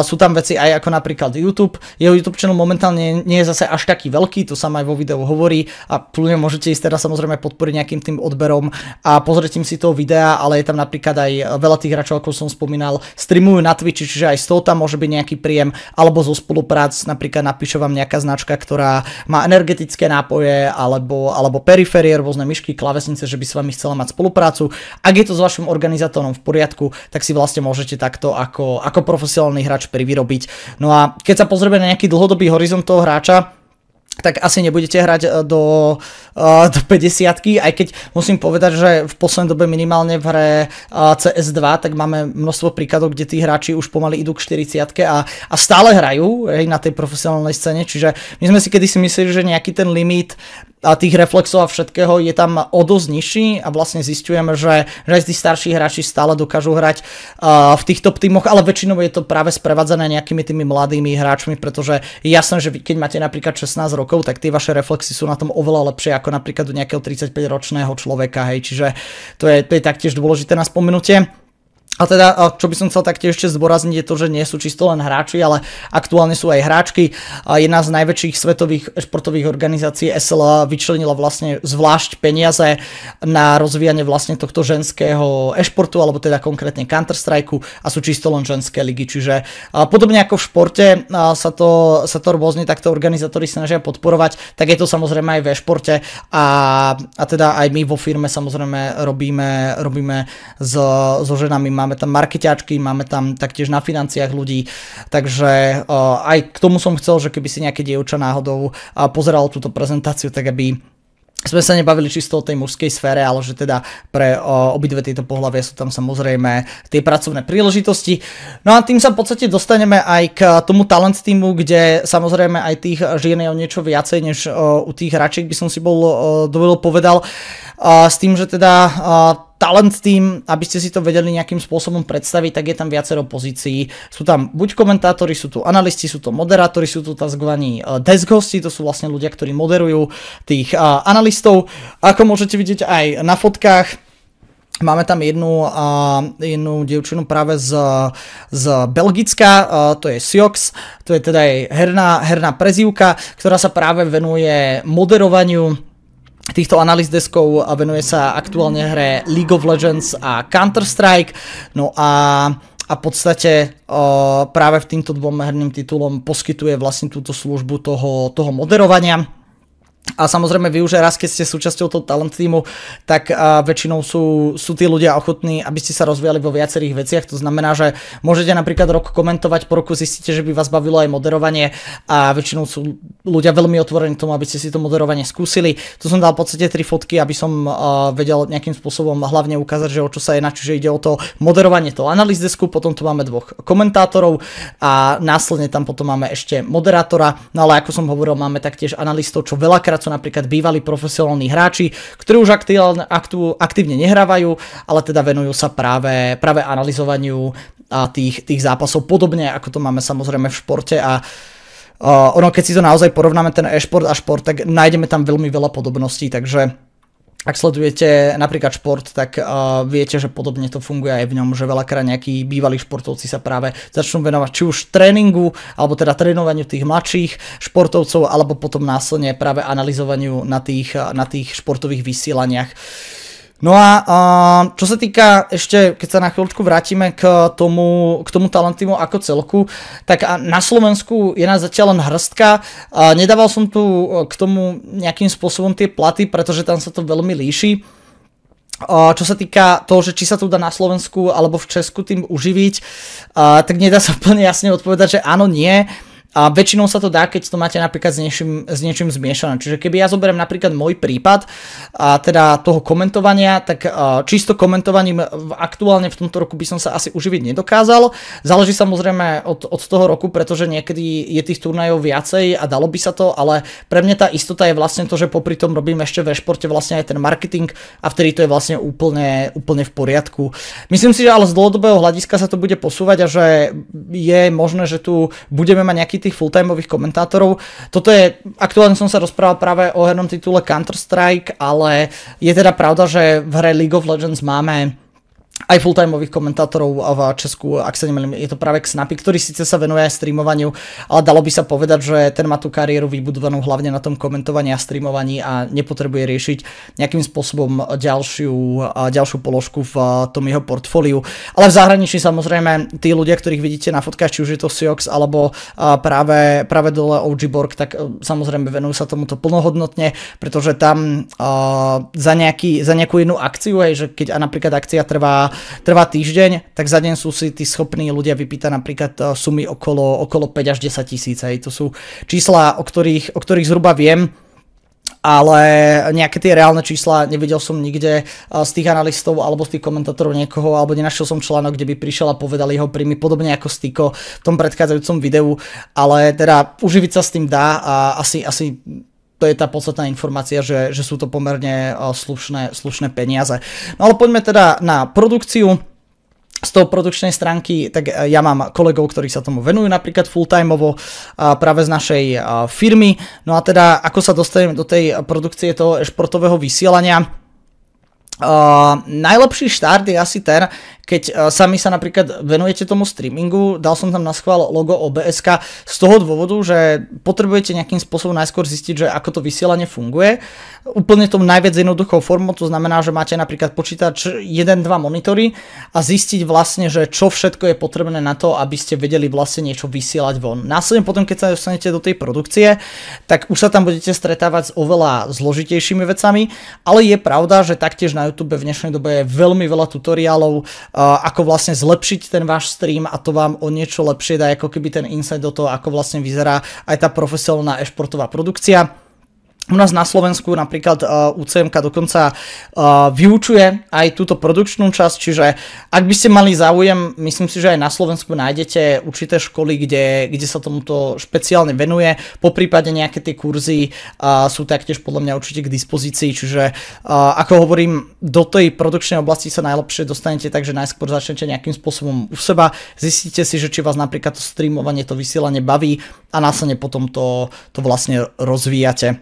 sú tam veci aj ako napríklad YouTube. Jeho YouTube channel momentálne nie je zase až taký veľký, to sa aj vo videu hovorí a kľudne môžete ísť teda samozrejme podporiť nejakým tým odberom a pozrieť si toho videa, ale je tam napríklad aj veľa tých hráčov, ako som spomínal, streamujú na Twitchi, čiže aj z toho tam môže byť nejaký príjem, alebo zo spoluprác, napríklad napíše vám nejaká značka, ktorá má energetické nápoje alebo periférie, rôzne myšky, klávesnice, že by s vami chcela mať spoluprácu. Ak je to s vašim organizátorom v poriadku, tak si vlastne môžete takto ako profesionálny hráč privyrobiť. No a keď sa pozrieme na nejaký dlhodobý horizont toho hráča, tak asi nebudete hrať do 50-ky, aj keď musím povedať, že v poslednej dobe minimálne v hre CS2, tak máme množstvo príkladov, kde tí hráči už pomaly idú k 40-ke a stále hrajú na tej profesionálnej scéne, čiže my sme si kedysi mysleli, že nejaký ten limit a tých reflexov a všetkého je tam o dosť nižší a vlastne zisťujeme, že aj tí starší hráči stále dokážu hrať v tých top tímoch, ale väčšinou je to práve sprevádzané nejakými tými mladými hráčmi, pretože je jasné, že keď máte napríklad 16 rokov, tak tie vaše reflexy sú na tom oveľa lepšie ako napríklad u nejakého 35-ročného človeka, hej, čiže to je taktiež dôležité na spomenutie. A teda, čo by som chcel taktiež ešte zdôrazniť, je to, že nie sú čisto len hráči, ale aktuálne sú aj hráčky. Jedna z najväčších svetových športových organizácií SLA vyčlenila vlastne zvlášť peniaze na rozvíjanie vlastne tohto ženského e-športu, alebo teda konkrétne Counter-Strike a sú čisto len ženské ligy. Čiže podobne ako v športe sa to rôzne takto organizátori snažia podporovať, tak je to samozrejme aj v e-športe a teda aj my vo firme samozrejme robíme so ženami. Máme tam markeťáčky, máme tam taktiež na financiách ľudí, takže aj k tomu som chcel, že keby si nejaké dievča náhodou pozeralo túto prezentáciu, tak aby sme sa nebavili čisto o tej mužskej sfére, ale že teda pre obidve tieto pohlavia sú tam samozrejme tie pracovné príležitosti. No a tým sa v podstate dostaneme aj k tomu talent týmu, kde samozrejme aj tých žien je o niečo viacej, než u tých hráčiek by som si dovolil povedal. S tým, že teda talent team, aby ste si to vedeli nejakým spôsobom predstaviť, tak je tam viacero pozícií. Sú tam buď komentátori, sú tu analisti, sú to moderátori, sú tu tzv. Desk hosti, to sú vlastne ľudia, ktorí moderujú tých analistov. Ako môžete vidieť aj na fotkách, máme tam jednu dievčinu práve z Belgicka, to je Siox, to je teda aj herná prezývka, ktorá sa práve venuje moderovaniu týchto analyst deskov a venuje sa aktuálne hre League of Legends a Counter-Strike. No a v podstate práve v týmto dvom herným titulom poskytuje vlastne túto službu toho moderovania. A samozrejme vy už raz, keď ste súčasťou toho talent týmu, tak väčšinou sú tí ľudia ochotní, aby ste sa rozvíjali vo viacerých veciach. To znamená, že môžete napríklad rok komentovať, po roku zistíte, že by vás bavilo aj moderovanie a väčšinou sú ľudia veľmi otvorení tomu, aby ste si to moderovanie skúsili. Tu som dal v podstate 3 fotky, aby som vedel nejakým spôsobom hlavne ukázať, že o čo sa jedná, čiže ide o to moderovanie toho analyst desku, potom tu máme 2 komentátorov a následne tam potom máme ešte moderátora. No ale ako som hovoril, máme taktiež analystov, čo veľakrát sú napríklad bývalí profesionálni hráči, ktorí už aktívne nehrávajú, ale teda venujú sa práve analyzovaniu tých zápasov, podobne ako to máme samozrejme v športe a keď si to naozaj porovnáme ten e-šport a šport, tak nájdeme tam veľmi veľa podobností, takže ak sledujete napríklad šport, tak viete, že podobne to funguje aj v ňom, že veľakrát nejakí bývalí športovci sa práve začnú venovať či už tréningu, alebo teda trénovaniu tých mladších športovcov, alebo potom následne práve analyzovaniu na tých športových vysielaniach. No a čo sa týka ešte, keď sa na chvíľučku vrátime k tomu talentimu ako celku, tak na Slovensku je nás zatiaľ len hrstka. Nedával som tu k tomu nejakým spôsobom tie platy, pretože tam sa to veľmi líši. Čo sa týka toho, že či sa tu dá na Slovensku alebo v Česku tým uživiť, tak nedá sa úplne jasne odpovedať, že áno, nie. A väčšinou sa to dá, keď to máte napríklad s niečím zmiešané. Čiže keby ja zoberiem napríklad môj prípad, teda toho komentovania, tak čisto komentovaním aktuálne v tomto roku by som sa asi uživiť nedokázal. Záleží samozrejme od toho roku, pretože niekedy je tých turnajov viacej a dalo by sa to, ale pre mňa tá istota je vlastne to, že popri tom robím ešte ve športe vlastne aj ten marketing a vtedy to je vlastne úplne v poriadku. Myslím si, že ale z dlhodobého hľadiska sa to bude posúvať a že je možné, že tu budeme mať nejaký tých fulltimeových komentátorov. Toto je, aktuálne som sa rozprával práve o hernom titule Counter-Strike, ale je teda pravda, že v hre League of Legends máme aj fulltimeových komentátorov v Česku, ak sa nemýlim, je to práve Xnapy, ktorý síce sa venuje aj streamovaniu, ale dalo by sa povedať, že ten má tú kariéru vybudovanú hlavne na tom komentovaní a streamovaní a nepotrebuje riešiť nejakým spôsobom ďalšiu položku v tom jeho portfóliu. Ale v zahraničí samozrejme tí ľudia, ktorých vidíte na fotkách, či už je to Siox alebo práve dole OG Borg, tak samozrejme venujú sa tomuto plnohodnotne, pretože tam za nejakú jednu akciu, že keď napríklad akcia trvá týždeň, tak za deň sú si tí schopní ľudia vypýtať napríklad sumy okolo 5 až 10 tisíc. To sú čísla, o ktorých zhruba viem, ale nejaké tie reálne čísla nevidel som nikde z tých analystov alebo z tých komentátorov niekoho, alebo nenašiel som článok, kde by prišiel a povedal jeho príjmy, podobne ako Stiko v tom predchádzajúcom videu, ale teda uživiť sa s tým dá a asi to je tá podstatná informácia, že sú to pomerne slušné peniaze. No ale poďme teda na produkciu. Z toho produkčnej stránky, tak ja mám kolegov, ktorí sa tomu venujú napríklad full-timeovo práve z našej firmy. No a teda ako sa dostaneme do tej produkcie toho e-športového vysielania, najlepší štart je asi ten, keď sami sa napríklad venujete tomu streamingu, dal som tam na schvál logo OBS-ka z toho dôvodu, že potrebujete nejakým spôsobom najskôr zistiť, že ako to vysielanie funguje. Úplne tou najviac jednoduchou formou, to znamená, že máte napríklad počítač 1-2 monitory a zistiť vlastne, že čo všetko je potrebné na to, aby ste vedeli vlastne niečo vysielať von. Následne potom, keď sa dostanete do tej produkcie, tak už sa tam budete stretávať s oveľa zložitejšími vecami, ale je pravda, že taktiež na YouTube v dnešnej dobe je veľmi veľa tutoriálov, ako vlastne zlepšiť ten váš stream a to vám o niečo lepšie dá ako keby ten insight do toho, ako vlastne vyzerá aj tá profesionálna e-športová produkcia. U nás na Slovensku napríklad UCMK dokonca vyučuje aj túto produkčnú časť, čiže ak by ste mali záujem, myslím si, že aj na Slovensku nájdete určité školy, kde sa tomuto špeciálne venuje, poprípade nejaké tie kurzy sú taktiež podľa mňa určite k dispozícii, čiže ako hovorím, do tej produkčnej oblasti sa najlepšie dostanete, takže najskôr začnete nejakým spôsobom u seba, zistíte si, že či vás napríklad to streamovanie, to vysielanie baví a následne potom to vlastne rozvíjate.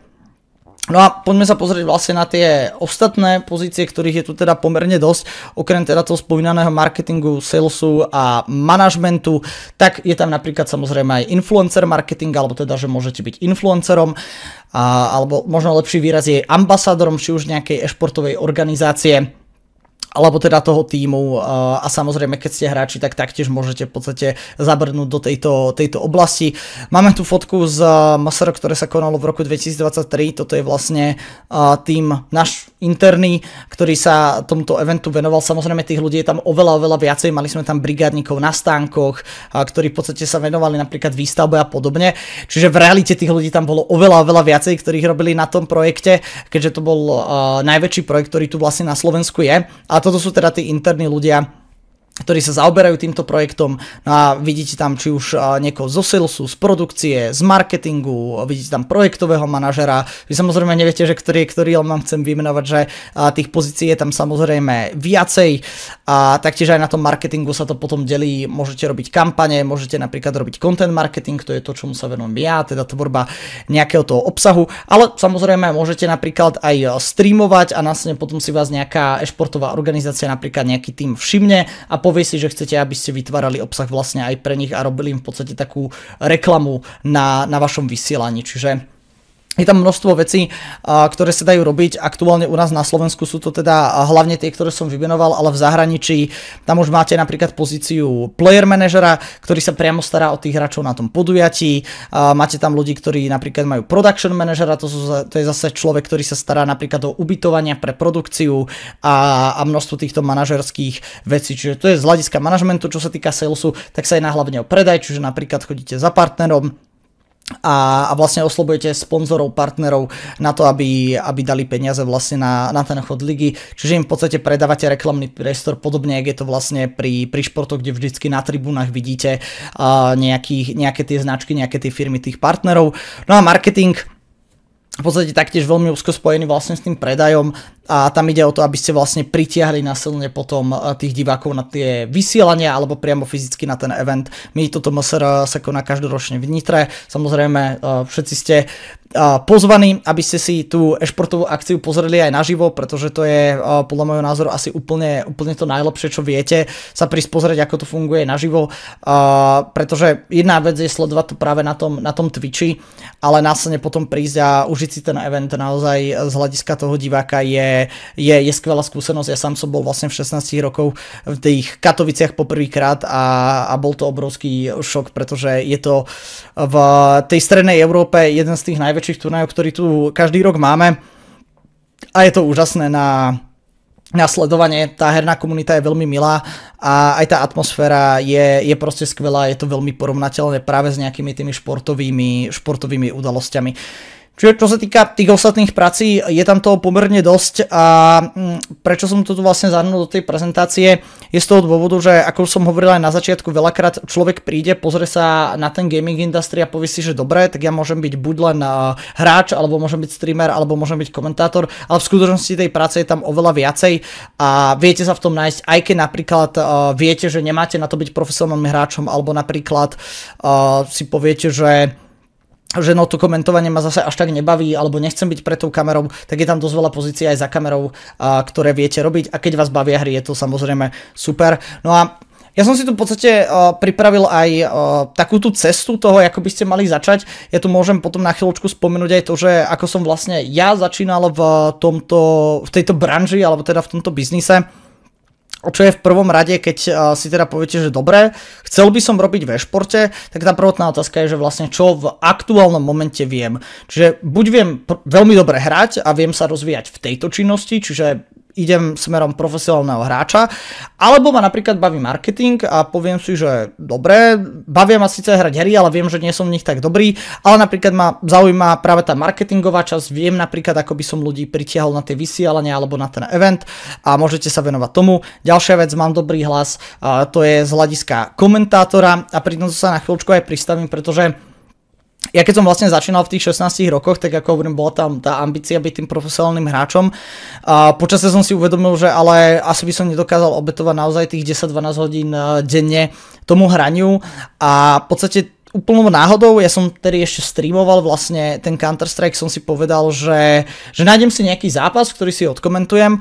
No a poďme sa pozrieť vlastne na tie ostatné pozície, ktorých je tu teda pomerne dosť, okrem teda toho spomínaného marketingu, salesu a manažmentu, tak je tam napríklad samozrejme aj influencer marketing, alebo teda, že môžete byť influencerom, alebo možno lepší výraz je ambasádorom, či už nejakej e-športovej organizácie, alebo teda toho týmu a samozrejme keď ste hráči, tak taktiež môžete v podstate zabrnúť do tejto oblasti. Máme tu fotku z MSR, ktoré sa konalo v roku 2023, toto je vlastne tým náš interný, ktorý sa tomuto eventu venoval. Samozrejme tých ľudí je tam oveľa viacej, mali sme tam brigádnikov na stánkoch, ktorí v podstate sa venovali napríklad výstavbe a podobne, čiže v realite tých ľudí tam bolo oveľa viacej, ktorých robili na tom projekte, keďže to bol najväčší projekt, ktorý tu vlastne na Slovensku je. A toto sú teda tí interní ľudia, ktorí sa zaoberajú týmto projektom. No a vidíte tam či už niekoho zo salesu, z produkcie, z marketingu, vidíte tam projektového manažera. Vy samozrejme neviete, že ktorý vám chcem vymenovať, že tých pozícií je tam samozrejme viacej. A taktiež aj na tom marketingu sa to potom delí. Môžete robiť kampane, môžete napríklad robiť content marketing, to je to, čomu sa venujem ja, teda tvorba nejakého toho obsahu. Ale samozrejme môžete napríklad aj streamovať a následne potom si vás nejaká e-športová organizácia, napríklad nejaký tým všimne a povie si, že chcete, aby ste vytvárali obsah vlastne aj pre nich a robili im v podstate takú reklamu na vašom vysielaní. Čiže je tam množstvo vecí, ktoré sa dajú robiť. Aktuálne u nás na Slovensku sú to teda hlavne tie, ktoré som vymenoval, ale v zahraničí tam už máte napríklad pozíciu player manažera, ktorý sa priamo stará o tých hráčov na tom podujatí. Máte tam ľudí, ktorí napríklad majú production manažera, to je zase človek, ktorý sa stará napríklad o ubytovania pre produkciu a množstvo týchto manažerských vecí. Čiže to je z hľadiska manažmentu, čo sa týka salesu, tak sa jedná hlavne o predaj, čiže napríklad chodíte za partnerom a vlastne oslovujete sponzorov, partnerov na to, aby dali peniaze vlastne na ten chod ligy. Čiže im v podstate predávate reklamný priestor, podobne jak je to vlastne pri športoch, kde vždycky na tribúnach vidíte nejaké tie značky, nejaké tie firmy tých partnerov. No a marketing v podstate taktiež veľmi úzko spojený vlastne s tým predajom a tam ide o to, aby ste vlastne pritiahli násilne potom tých divákov na tie vysielania alebo priamo fyzicky na ten event. My toto MSR sa koná každoročne v Nitre. Samozrejme všetci ste pozvaní, aby ste si tú e-športovú akciu pozreli aj naživo, pretože to je podľa môjho názoru asi úplne to najlepšie, čo viete, sa prísť pozrieť, ako to funguje naživo, pretože jedna vec je sledovať to práve na tom Twitchi, ale následne potom prísť a užiť si ten event naozaj z hľadiska toho diváka je skvelá skúsenosť. Ja sám som bol vlastne v 16 rokov v tých Katoviciach poprvýkrát a bol to obrovský šok, pretože je to v tej strednej Európe jeden z tých najväčších turnajov, ktorý tu každý rok máme a je to úžasné na sledovanie. Tá herná komunita je veľmi milá a aj tá atmosféra je proste skvelá, je to veľmi porovnateľné práve s nejakými tými športovými udalosťami. Čiže čo sa týka tých ostatných prací, je tam toho pomerne dosť a prečo som to tu vlastne zahrnul do tej prezentácie, je z toho dôvodu, že ako som hovoril aj na začiatku, veľakrát človek príde, pozrie sa na ten gaming industry a povie si, že dobre, tak ja môžem byť buď len hráč, alebo môžem byť streamer, alebo môžem byť komentátor, ale v skutočnosti tej práce je tam oveľa viacej a viete sa v tom nájsť, aj keď napríklad viete, že nemáte na to byť profesionálnym hráčom, alebo napríklad si poviete, že no to komentovanie ma zase až tak nebaví, alebo nechcem byť pred tou kamerou, tak je tam dosť veľa pozícií aj za kamerou, ktoré viete robiť a keď vás bavia hry, je to samozrejme super. No a ja som si tu v podstate pripravil aj takú tú cestu toho, ako by ste mali začať. Ja tu môžem potom na chvíľočku spomenúť aj to, že ako som vlastne ja začínal v tejto branži, alebo teda v tomto biznise. Čo je v prvom rade, keď si teda poviete, že dobre, chcel by som robiť ve športe, tak tá prvotná otázka je, že vlastne čo v aktuálnom momente viem. Čiže buď viem veľmi dobre hrať a viem sa rozvíjať v tejto činnosti, čiže idem smerom profesionálneho hráča, alebo ma napríklad baví marketing a poviem si, že dobre, bavia ma síce hrať hry, ale viem, že nie som v nich tak dobrý, ale napríklad ma zaujíma práve tá marketingová časť, viem napríklad, ako by som ľudí pritiahol na tie vysielania alebo na ten event a môžete sa venovať tomu. Ďalšia vec, mám dobrý hlas, to je z hľadiska komentátora a pri tom sa na chvíľučku aj pristavím, pretože ja keď som vlastne začínal v tých 16 rokoch, tak ako hovorím, bola tam tá ambícia byť tým profesionálnym hráčom. Počasie som si uvedomil, že ale asi by som nedokázal obetovať naozaj tých 10-12 hodín denne tomu hraniu a v podstate úplnou náhodou, ja som tedy ešte streamoval vlastne ten Counter-Strike, som si povedal, že nájdem si nejaký zápas, ktorý si odkomentujem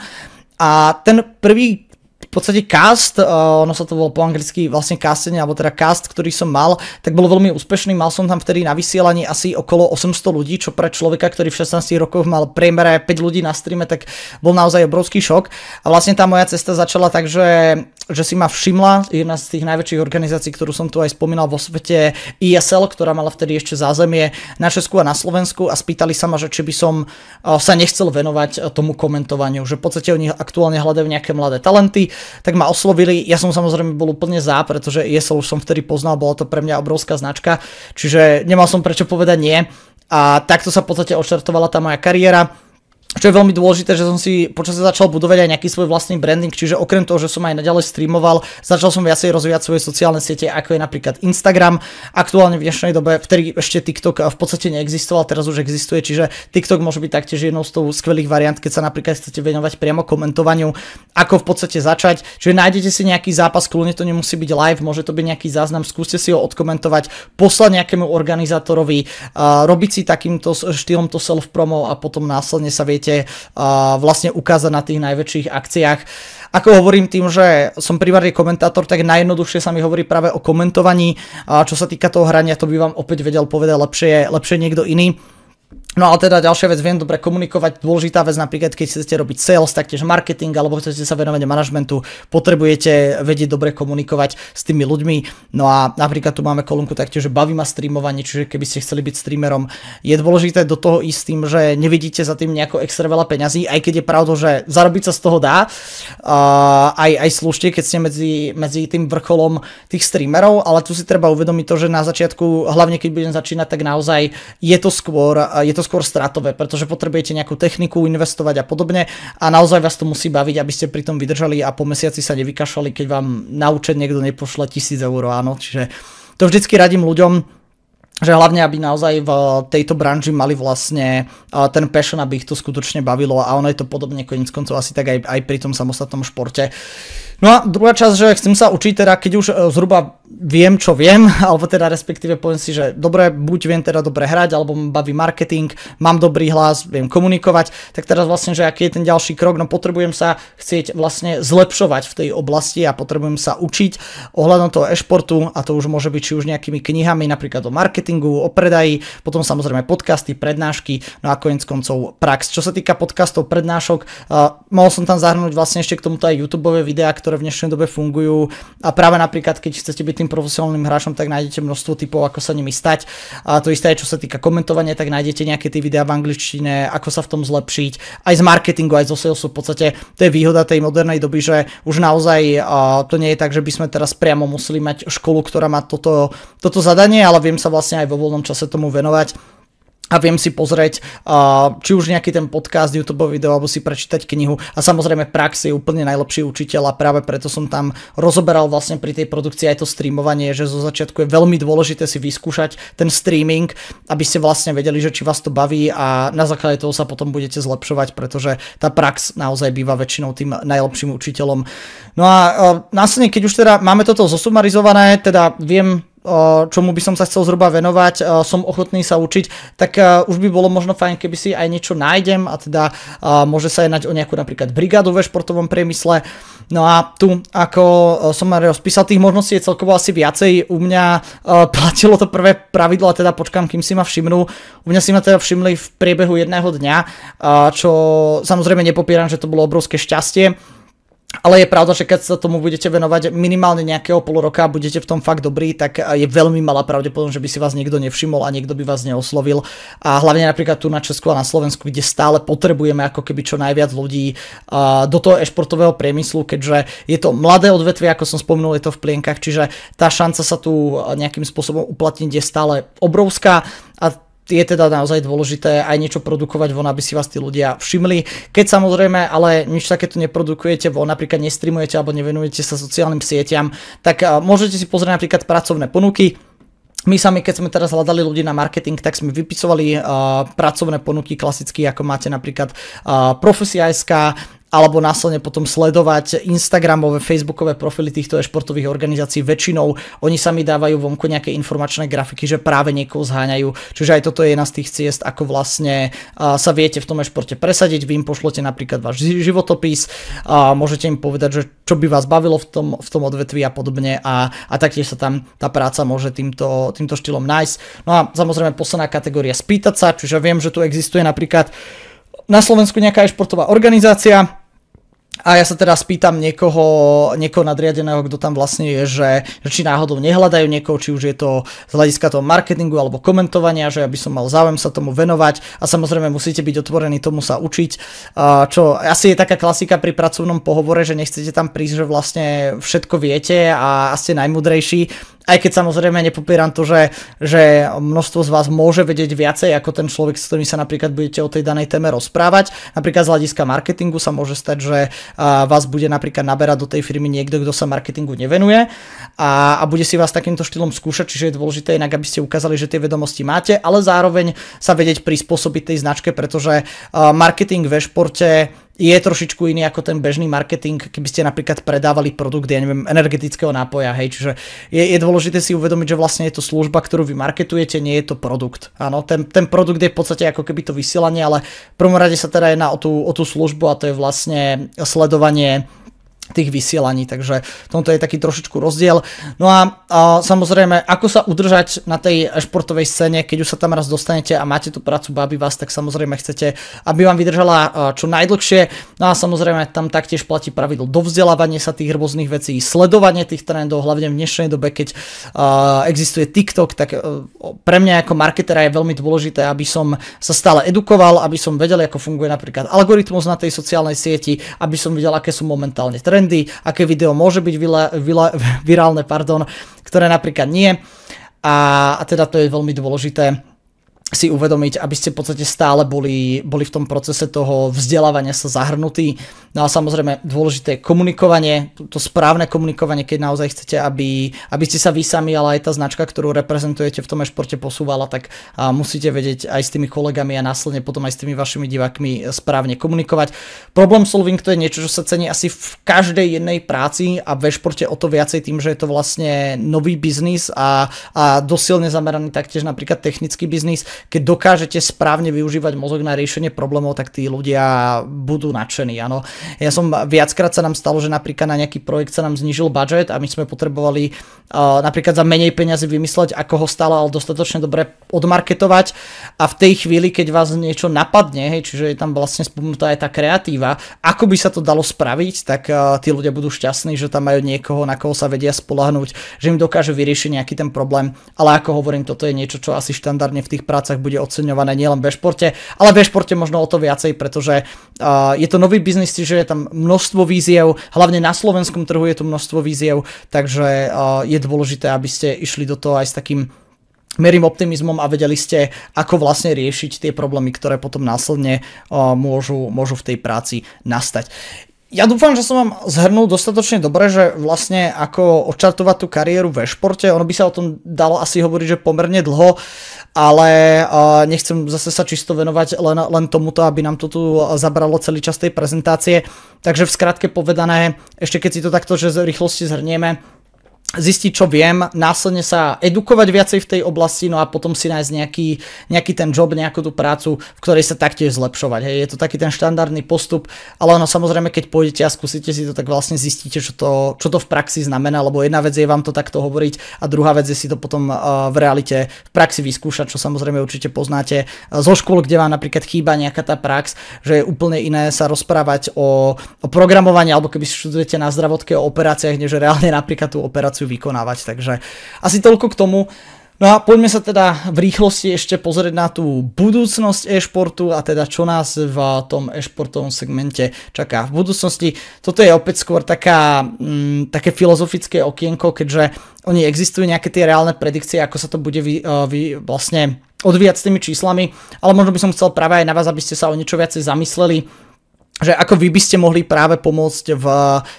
a ten prvý v podstate cast, ono sa to bolo po anglicky vlastne castenie, alebo teda cast, ktorý som mal, tak bol veľmi úspešný, mal som tam vtedy na vysielaní asi okolo 800 ľudí, čo pre človeka, ktorý v 16 rokoch mal priemere 5 ľudí na streame, tak bol naozaj obrovský šok. A vlastne tá moja cesta začala tak, že si ma všimla jedna z tých najväčších organizácií, ktorú som tu aj spomínal vo svete, ESL, ktorá mala vtedy ešte zázemie na Česku a na Slovensku a spýtali sa ma, že či by som sa nechcel venovať tomu komentovaniu, že v podstate oni aktuálne hľadajú nejaké mladé talenty, tak ma oslovili, ja som samozrejme bol úplne za, pretože ESL už som vtedy poznal, bola to pre mňa obrovská značka, čiže nemal som prečo povedať nie a takto sa v podstate odštartovala tá moja kariéra. Čo je veľmi dôležité, že som si počasie začal budovať aj nejaký svoj vlastný branding, čiže okrem toho, že som aj naďalej streamoval, začal som viacej rozvíjať svoje sociálne siete, ako je napríklad Instagram. Aktuálne v dnešnej dobe, vtedy ešte TikTok v podstate neexistoval, teraz už existuje, čiže TikTok môže byť taktiež jednou z toho skvelých variant, keď sa napríklad chcete venovať priamo komentovaniu, ako v podstate začať. Čiže nájdete si nejaký zápas, kľudne to nemusí byť live, môže to byť nejaký záznam, skúste si ho odkomentovať, poslať nejakému organizátorovi, robiť si takýmto štýlom to self promo a potom následne sa viete vlastne ukázať na tých najväčších akciách. Ako hovorím tým, že som primárne komentátor, tak najjednoduchšie sa mi hovorí práve o komentovaní. Čo sa týka toho hrania, to by vám opäť vedel povedať lepšie niekto iný. No ale teda ďalšia vec, viem dobre komunikovať, dôležitá vec napríklad, keď chcete robiť sales, taktiež marketing, alebo chcete sa venovať manažmentu, potrebujete vedieť dobre komunikovať s tými ľuďmi. No a napríklad tu máme kolónku taktiež, že baví ma streamovanie, čiže keby ste chceli byť streamerom, je dôležité do toho ísť s tým, že nevidíte za tým nejako extra veľa peňazí, aj keď je pravda, že zarobiť sa z toho dá, aj slušne, keď ste medzi tým vrcholom tých streamerov, ale tu si treba uvedomiť to, že na začiatku, hlavne keď budem začínať, tak naozaj je to skôr stratové, pretože potrebujete nejakú techniku investovať a podobne a naozaj vás to musí baviť, aby ste pri tom vydržali a po mesiaci sa nevykašľali, keď vám na účet niekto nepošle 1000 eur, áno, čiže to vždycky radím ľuďom, že hlavne, aby naozaj v tejto branži mali vlastne ten passion, aby ich to skutočne bavilo a ono je to podobne koniec koncov asi tak aj pri tom samostatnom športe. No a druhá časť, že chcem sa učiť teda, keď už zhruba viem, čo viem, alebo teda respektíve poviem si, že dobre, buď viem teda dobre hrať, alebo baví marketing, mám dobrý hlas, viem komunikovať, tak teraz vlastne, že aký je ten ďalší krok, no potrebujem sa chcieť vlastne zlepšovať v tej oblasti a potrebujem sa učiť ohľadom toho e-športu a to už môže byť či už nejakými knihami, napríklad o marketingu, o predaji, potom samozrejme podcasty, prednášky, no a koniec koncov prax. Čo sa týka podcastov, prednášok, mohol som tam zahrnúť vlastne ešte k tomuto aj YouTubeové videá, ktoré v dnešnej dobe fungujú a práve napríklad, keď chcete byť tým profesionálnym hráčom, tak nájdete množstvo typov, ako sa nimi stať. A to isté, čo sa týka komentovania, tak nájdete nejaké tie videá v angličtine, ako sa v tom zlepšiť. Aj z marketingu, aj zo salesu, v podstate to je výhoda tej modernej doby, že už naozaj to nie je tak, že by sme teraz priamo museli mať školu, ktorá má toto zadanie, ale viem sa vlastne aj vo voľnom čase tomu venovať. a viem si pozrieť či už nejaký ten podcast, YouTube video, alebo si prečítať knihu a samozrejme prax je úplne najlepší učiteľ a práve preto som tam rozoberal vlastne pri tej produkcii aj to streamovanie, že zo začiatku je veľmi dôležité si vyskúšať ten streaming, aby ste vlastne vedeli, že či vás to baví a na základe toho sa potom budete zlepšovať, pretože tá prax naozaj býva väčšinou tým najlepším učiteľom. No a následne, keď už teda máme toto zosumarizované, teda viem, čomu by som sa chcel zhruba venovať, som ochotný sa učiť, tak už by bolo možno fajn, keby si aj niečo nájdem a teda môže sa jednať o nejakú napríklad brigádu ve športovom priemysle. No a tu, ako som rozpísal, tých možností je celkovo asi viacej. U mňa platilo to prvé pravidlo, a teda počkám, kým si ma všimnú. U mňa si ma teda všimli v priebehu jedného dňa, čo samozrejme nepopieram, že to bolo obrovské šťastie. Ale je pravda, že keď sa tomu budete venovať minimálne nejakého pol roka a budete v tom fakt dobrý, tak je veľmi malá pravdepodobnosť, že by si vás niekto nevšimol a niekto by vás neoslovil. A hlavne napríklad tu na Česku a na Slovensku, kde stále potrebujeme ako keby čo najviac ľudí do toho e-športového priemyslu, keďže je to mladé odvetvie, ako som spomenul, je to v plienkach, čiže tá šanca sa tu nejakým spôsobom uplatniť je stále obrovská a je teda naozaj dôležité aj niečo produkovať von, aby si vás tí ľudia všimli. Keď samozrejme ale nič takéto neprodukujete von, napríklad nestreamujete alebo nevenujete sa sociálnym sieťam, tak môžete si pozrieť napríklad pracovné ponuky. My sami, keď sme teraz hľadali ľudí na marketing, tak sme vypisovali pracovné ponuky klasicky, ako máte napríklad Profesia.sk, alebo následne potom sledovať Instagramové, Facebookové profily týchto e-športových organizácií. Väčšinou oni sami dávajú vonku nejaké informačné grafiky, že práve niekoho zháňajú. Čiže aj toto je jedna z tých ciest, ako vlastne sa viete v tom e-športe presadiť. Vy im pošlete napríklad váš životopis, môžete im povedať, že čo by vás bavilo v tom odvetví a podobne a taktiež sa tam tá práca môže týmto štýlom nájsť. No a samozrejme posledná kategória spýtať sa, čiže viem, že tu existuje napríklad na Slovensku nejaká e-športová organizácia a ja sa teda spýtam niekoho nadriadeného, kto tam vlastne je, že či náhodou nehľadajú niekoho, či už je to z hľadiska toho marketingu alebo komentovania, že ja by som mal záujem sa tomu venovať a samozrejme musíte byť otvorení tomu sa učiť, čo asi je taká klasika pri pracovnom pohovore, že nechcete tam prísť, že vlastne všetko viete a ste najmudrejší. Aj keď samozrejme nepopieram to, že množstvo z vás môže vedieť viacej ako ten človek, s ktorým sa napríklad budete o tej danej téme rozprávať. Napríklad z hľadiska marketingu sa môže stať, že vás bude napríklad naberať do tej firmy niekto, kto sa marketingu nevenuje a bude si vás takýmto štýlom skúšať, čiže je dôležité inak, aby ste ukázali, že tie vedomosti máte, ale zároveň sa vedieť prispôsobiť tej značke, pretože marketing ve športe je trošičku iný ako ten bežný marketing, keby ste napríklad predávali produkt, ja neviem, energetického nápoja, hej, čiže je dôležité si uvedomiť, že vlastne je to služba, ktorú vy marketujete, nie je to produkt. Áno, ten produkt je v podstate ako keby to vysielanie, ale v prvom rade sa teda jedná o tú službu a to je vlastne sledovanie tých vysielaní, takže tomto je taký trošičku rozdiel. No a samozrejme, ako sa udržať na tej športovej scéne, keď už sa tam raz dostanete a máte tú prácu, baví vás, tak samozrejme chcete, aby vám vydržala čo najdlhšie. No a samozrejme, tam taktiež platí pravidlo dovzdelávanie sa tých rôznych vecí, sledovanie tých trendov, hlavne v dnešnej dobe, keď existuje TikTok, tak pre mňa ako marketera je veľmi dôležité, aby som sa stále edukoval, aby som vedel, ako funguje napríklad algoritmus na tej sociálnej sieti, aby som videl, aké sú momentálne trendy, aké video môže byť virálne, ktoré napríklad nie. A teda to je veľmi dôležité si uvedomiť, aby ste v podstate stále boli v tom procese toho vzdelávania sa zahrnutí. No a samozrejme dôležité je komunikovanie, to správne komunikovanie, keď naozaj chcete, aby ste sa vy sami, ale aj tá značka, ktorú reprezentujete v tom e-športe posúvala, tak musíte vedieť aj s tými kolegami a následne potom aj s tými vašimi divákmi správne komunikovať. Problem solving to je niečo, čo sa cení asi v každej jednej práci a v e-športe o to viacej tým, že je to vlastne nový biznis a dosilne zameraný taktiež napríklad technický biznis. Keď dokážete správne využívať mozog na riešenie problémov, tak tí ľudia budú nadšení, áno. Ja som viackrát sa nám stalo, že napríklad na nejaký projekt sa nám znížil budget a my sme potrebovali napríklad za menej peniazy vymysleť, ako ho stále, ale dostatočne dobre odmarketovať a v tej chvíli, keď vás niečo napadne, hej, čiže je tam vlastne spomenutá aj tá kreatíva, ako by sa to dalo spraviť, tak tí ľudia budú šťastní, že tam majú niekoho, na koho sa vedia spoľahnúť, že im dokáže vyriešiť nejaký ten problém, ale ako hovorím, toto je niečo, čo asi štandardne v tých prácach bude oceňované nielen v športe, ale v športe možno o to viacej, pretože je to nový biznis, čiže je tam množstvo víziev, hlavne na slovenskom trhu je tu množstvo víziev, takže je dôležité, aby ste išli do toho aj s takým merím optimizmom a vedeli ste, ako vlastne riešiť tie problémy, ktoré potom následne môžu v tej práci nastať. Ja dúfam, že som vám zhrnul dostatočne dobre, že vlastne ako odštartovať tú kariéru ve športe. Ono by sa o tom dalo asi hovoriť, že pomerne dlho, ale nechcem zase sa čisto venovať len tomuto, aby nám to tu zabralo celý čas tej prezentácie. Takže v skratke povedané, ešte keď si to takto že v rýchlosti zhrnieme, zistiť, čo viem, následne sa edukovať viacej v tej oblasti, no a potom si nájsť nejaký ten job, nejakú tú prácu, v ktorej sa taktiež zlepšovať. Hej. Je to taký ten štandardný postup, ale ono samozrejme, keď pôjdete a skúsite si to, tak vlastne zistíte, čo to v praxi znamená, lebo jedna vec je vám to takto hovoriť a druhá vec je si to potom v realite v praxi vyskúšať, čo samozrejme určite poznáte zo škôl, kde vám napríklad chýba nejaká tá prax, že je úplne iné sa rozprávať o programovaní, alebo keby študujete na zdravotke o operáciách, než reálne napríklad tú operáciu vykonávať, takže asi toľko k tomu. No a poďme sa teda v rýchlosti ešte pozrieť na tú budúcnosť e-športu a teda čo nás v tom e-športovom segmente čaká v budúcnosti. Toto je opäť skôr také filozofické okienko, keďže oni existujú nejaké tie reálne predikcie, ako sa to bude vlastne odvíjať s tými číslami, ale možno by som chcel práve aj na vás, aby ste sa o niečo viacej zamysleli, že ako vy by ste mohli práve pomôcť v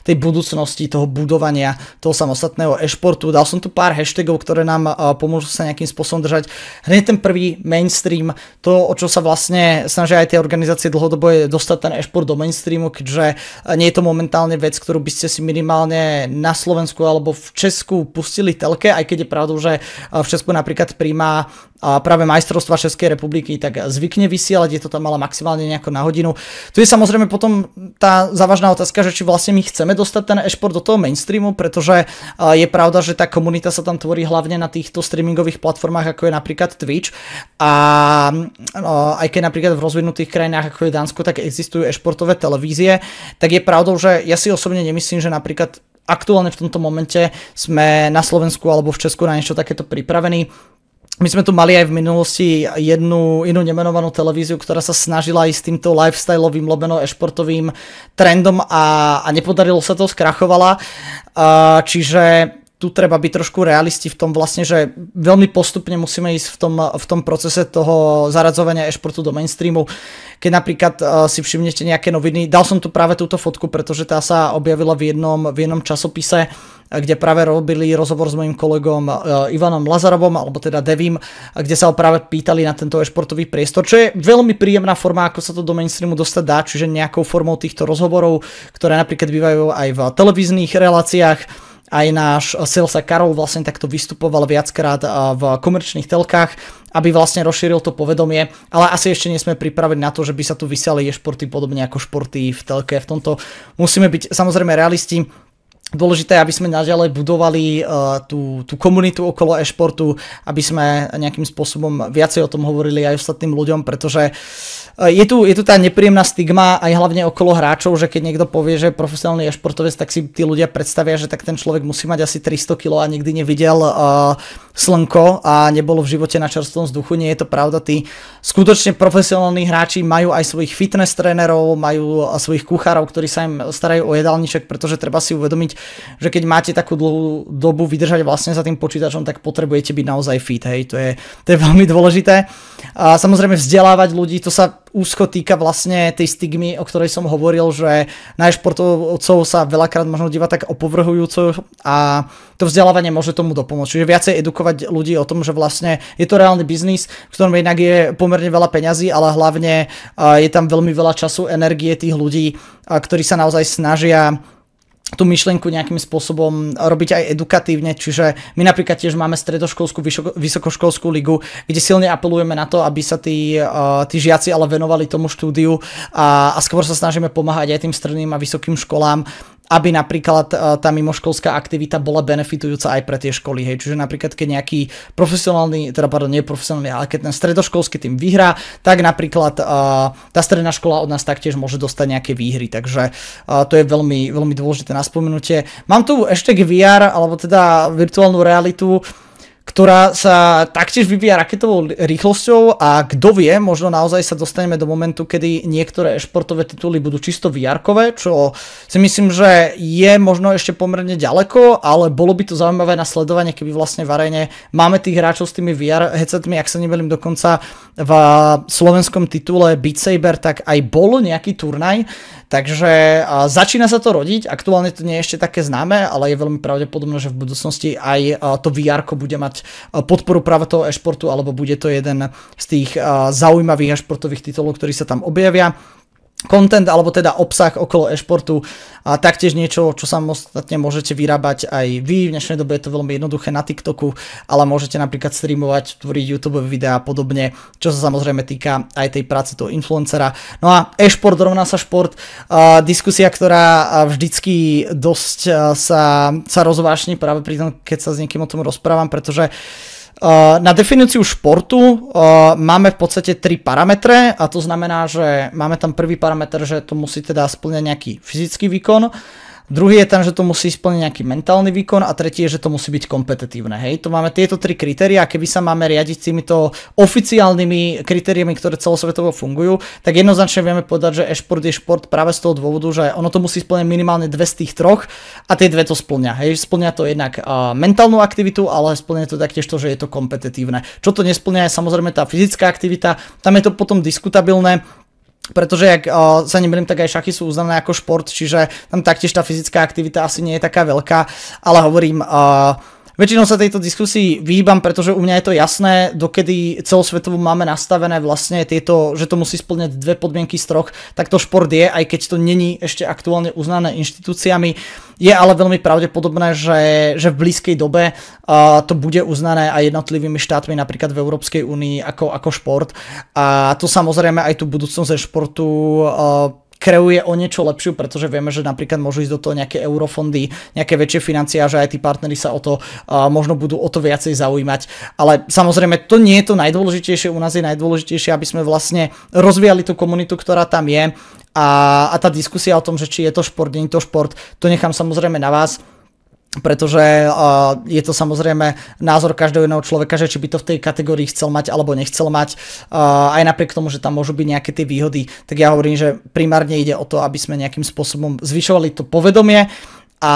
tej budúcnosti toho budovania toho samostatného e-športu. Dal som tu pár hashtagov, ktoré nám pomôžu sa nejakým spôsobom držať. Hneď ten prvý mainstream, to, o čo sa vlastne snažia aj tie organizácie dlhodobo je dostať ten e-šport do mainstreamu, keďže nie je to momentálne vec, ktorú by ste si minimálne na Slovensku alebo v Česku pustili telke, aj keď je pravdou, že v Česku napríklad príjma práve majstrovstva Českej republiky, tak zvykne vysielať, je to tam ale maximálne nejako na hodinu. Tu je samozrejme potom tá závažná otázka, že či vlastne my chceme dostať ten e-šport do toho mainstreamu, pretože je pravda, že tá komunita sa tam tvorí hlavne na týchto streamingových platformách, ako je napríklad Twitch a aj keď napríklad v rozvinutých krajinách, ako je Dánsko, tak existujú e-športové televízie, tak je pravdou, že ja si osobne nemyslím, že napríklad aktuálne v tomto momente sme na Slovensku alebo v Česku na niečo takéto pripravení. My sme tu mali aj v minulosti jednu inú nemenovanú televíziu, ktorá sa snažila ísť s týmto lifestyleovým lomeno e-športovým trendom a nepodarilo sa to, skrachovala. Čiže tu treba byť trošku realisti v tom vlastne, že veľmi postupne musíme ísť v tom procese toho zaradzovania e-športu do mainstreamu. Keď napríklad si všimnete nejaké noviny, dal som tu práve túto fotku, pretože tá sa objavila v jednom časopise, kde práve robili rozhovor s mojím kolegom Ivanom Lazarovom, alebo teda Devim, kde sa ho práve pýtali na tento e-športový priestor, čo je veľmi príjemná forma, ako sa to do mainstreamu dostať dá, čiže nejakou formou týchto rozhovorov, ktoré napríklad bývajú aj v televíznych reláciách. Aj náš Silsa Karol vlastne takto vystupoval viackrát v komerčných telkách, aby vlastne rozšíril to povedomie, ale asi ešte nie sme pripravení na to, že by sa tu vysiali e-športy podobne ako športy v telke. V tomto musíme byť samozrejme realisti. Dôležité, aby sme naďalej budovali tú komunitu okolo e-športu, aby sme nejakým spôsobom viacej o tom hovorili aj ostatným ľuďom, pretože je tu tá nepríjemná stigma aj hlavne okolo hráčov, že keď niekto povie, že je profesionálny e-športovec, tak si tí ľudia predstavia, že tak ten človek musí mať asi 300 kg a nikdy nevidel slnko a nebolo v živote na čerstvom vzduchu. Nie je to pravda, tí skutočne profesionálni hráči majú aj svojich fitness trénerov, majú svojich kuchárov, ktorí sa im starajú o jedálniček, pretože treba si uvedomiť, že keď máte takú dlhú dobu vydržať vlastne za tým počítačom, tak potrebujete byť naozaj fit, hej, to je veľmi dôležité. A samozrejme vzdelávať ľudí, to sa úzko týka vlastne tej stigmy, o ktorej som hovoril, že na e-športovcov sa veľakrát možno díva tak opovrhujúco a to vzdelávanie môže tomu dopomôcť. Čiže viacej edukovať ľudí o tom, že vlastne je to reálny biznis, v ktorom inak je pomerne veľa peňazí, ale hlavne je tam veľmi veľa času, energie tých ľudí, ktorí sa naozaj snažia tú myšlienku nejakým spôsobom robiť aj edukatívne, čiže my napríklad tiež máme stredoškolskú, vysokoškolskú ligu, kde silne apelujeme na to, aby sa tí žiaci ale venovali tomu štúdiu a skôr sa snažíme pomáhať aj tým stredným a vysokým školám, aby napríklad tá mimoškolská aktivita bola benefitujúca aj pre tie školy. Hej. Čiže napríklad keď nejaký profesionálny, nie profesionálny, ale keď ten stredoškolský tým vyhrá, tak napríklad tá stredná škola od nás taktiež môže dostať nejaké výhry. Takže to je veľmi, veľmi dôležité na spomenutie. Mám tu ešte VR, alebo teda virtuálnu realitu, ktorá sa taktiež vyvíja raketovou rýchlosťou a kto vie, možno naozaj sa dostaneme do momentu, kedy niektoré e-športové tituly budú čisto VR-kové, čo si myslím, že je možno ešte pomerne ďaleko, ale bolo by to zaujímavé na sledovanie, keby vlastne v aréne máme tých hráčov s tými VR headsetmi, ak sa nemýlim, dokonca v slovenskom titule Beat Saber, tak aj bol nejaký turnaj, takže začína sa to rodiť, aktuálne to nie je ešte také známe, ale je veľmi pravdepodobné, že v budúcnosti aj to VR-ko bude mať podporu práve toho e-športu, alebo bude to jeden z tých zaujímavých e-športových titulov, ktorí sa tam objavia. Content, alebo teda obsah okolo e-športu a taktiež niečo, čo samostatne môžete vyrábať aj vy. V dnešnej dobe je to veľmi jednoduché na TikToku, ale môžete napríklad streamovať, tvoriť YouTube videá a podobne, čo sa samozrejme týka aj tej práce toho influencera. No a e-šport rovná sa šport. Diskusia, ktorá vždycky dosť sa rozvášni práve pri tom, keď sa s niekým o tom rozprávam, pretože na definíciu športu máme v podstate 3 parametre a to znamená, že máme tam prvý parameter, že to musí teda spĺňať nejaký fyzický výkon, druhý je tam, že to musí spĺňať nejaký mentálny výkon a tretí je, že to musí byť kompetitívne. Hej, to máme tieto 3 kritériá a keby sa máme riadiť týmito oficiálnymi kritériami, ktoré celosvetovo fungujú, tak jednoznačne vieme povedať, že e-šport je šport práve z toho dôvodu, že ono to musí spĺňať minimálne 2 z tých 3 a tie 2 to spĺňa. Hej, spĺňa to jednak mentálnu aktivitu, ale spĺňa to taktiež to, že je to kompetitívne. Čo to nespĺňa je samozrejme tá fyzická aktivita, tam je to potom diskutabilné. Pretože ak sa nemýlim, tak aj šachy sú uznané ako šport, čiže tam taktiež tá fyzická aktivita asi nie je taká veľká, ale hovorím, väčšinou sa tejto diskusii vyhýbam, pretože u mňa je to jasné, dokedy celosvetovo máme nastavené vlastne tieto, že to musí spĺňať 2 podmienky z 3, tak to šport je, aj keď to není ešte aktuálne uznané inštitúciami. Je ale veľmi pravdepodobné, že v blízkej dobe to bude uznané aj jednotlivými štátmi, napríklad v Európskej únii ako šport. A to samozrejme aj tú budúcnosť športu kreuje o niečo lepšiu, pretože vieme, že napríklad môžu ísť do toho nejaké eurofondy, nejaké väčšie financie a že aj tí partneri sa o to možno budú o to viacej zaujímať. Ale samozrejme to nie je to najdôležitejšie, u nás je najdôležitejšie, aby sme vlastne rozvíjali tú komunitu, ktorá tam je a tá diskusia o tom, že či je to šport, nie je to šport, to nechám samozrejme na vás. Pretože je to samozrejme názor každého jedného človeka, že či by to v tej kategórii chcel mať alebo nechcel mať, aj napriek tomu, že tam môžu byť nejaké tie výhody, tak ja hovorím, že primárne ide o to, aby sme nejakým spôsobom zvyšovali to povedomie a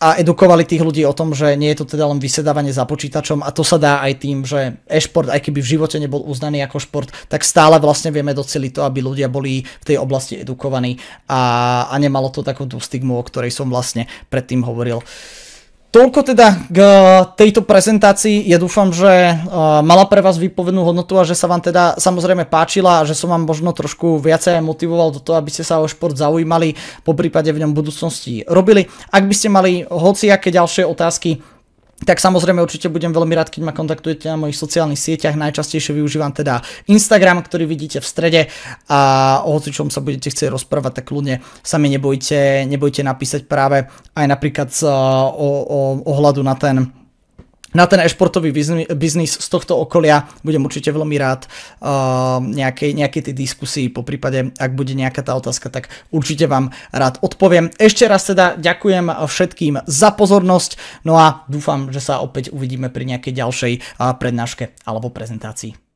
edukovali tých ľudí o tom, že nie je to teda len vysedávanie za počítačom a to sa dá aj tým, že e-šport, aj keby v živote nebol uznaný ako šport, tak stále vlastne vieme doceliť to, aby ľudia boli v tej oblasti edukovaní a nemalo to takú tú stigmu, o ktorej som vlastne predtým hovoril. Toľko teda k tejto prezentácii. Ja dúfam, že mala pre vás výpovednú hodnotu a že sa vám teda samozrejme páčila a že som vám možno trošku viacej motivoval do toho, aby ste sa o šport zaujímali, poprípade v ňom v budúcnosti robili. Ak by ste mali hociaké ďalšie otázky, tak samozrejme určite budem veľmi rád, keď ma kontaktujete na mojich sociálnych sieťach. Najčastejšie využívam teda Instagram, ktorý vidíte v strede a o hocičom sa budete chcieť rozprávať, tak kľudne sa mi nebojte napísať práve aj napríklad ohľadu na ten e-športový biznis z tohto okolia. Budem určite veľmi rád nejakej tej diskusii, po prípade, ak bude nejaká tá otázka, tak určite vám rád odpoviem. Ešte raz teda ďakujem všetkým za pozornosť, no a dúfam, že sa opäť uvidíme pri nejakej ďalšej prednáške alebo prezentácii.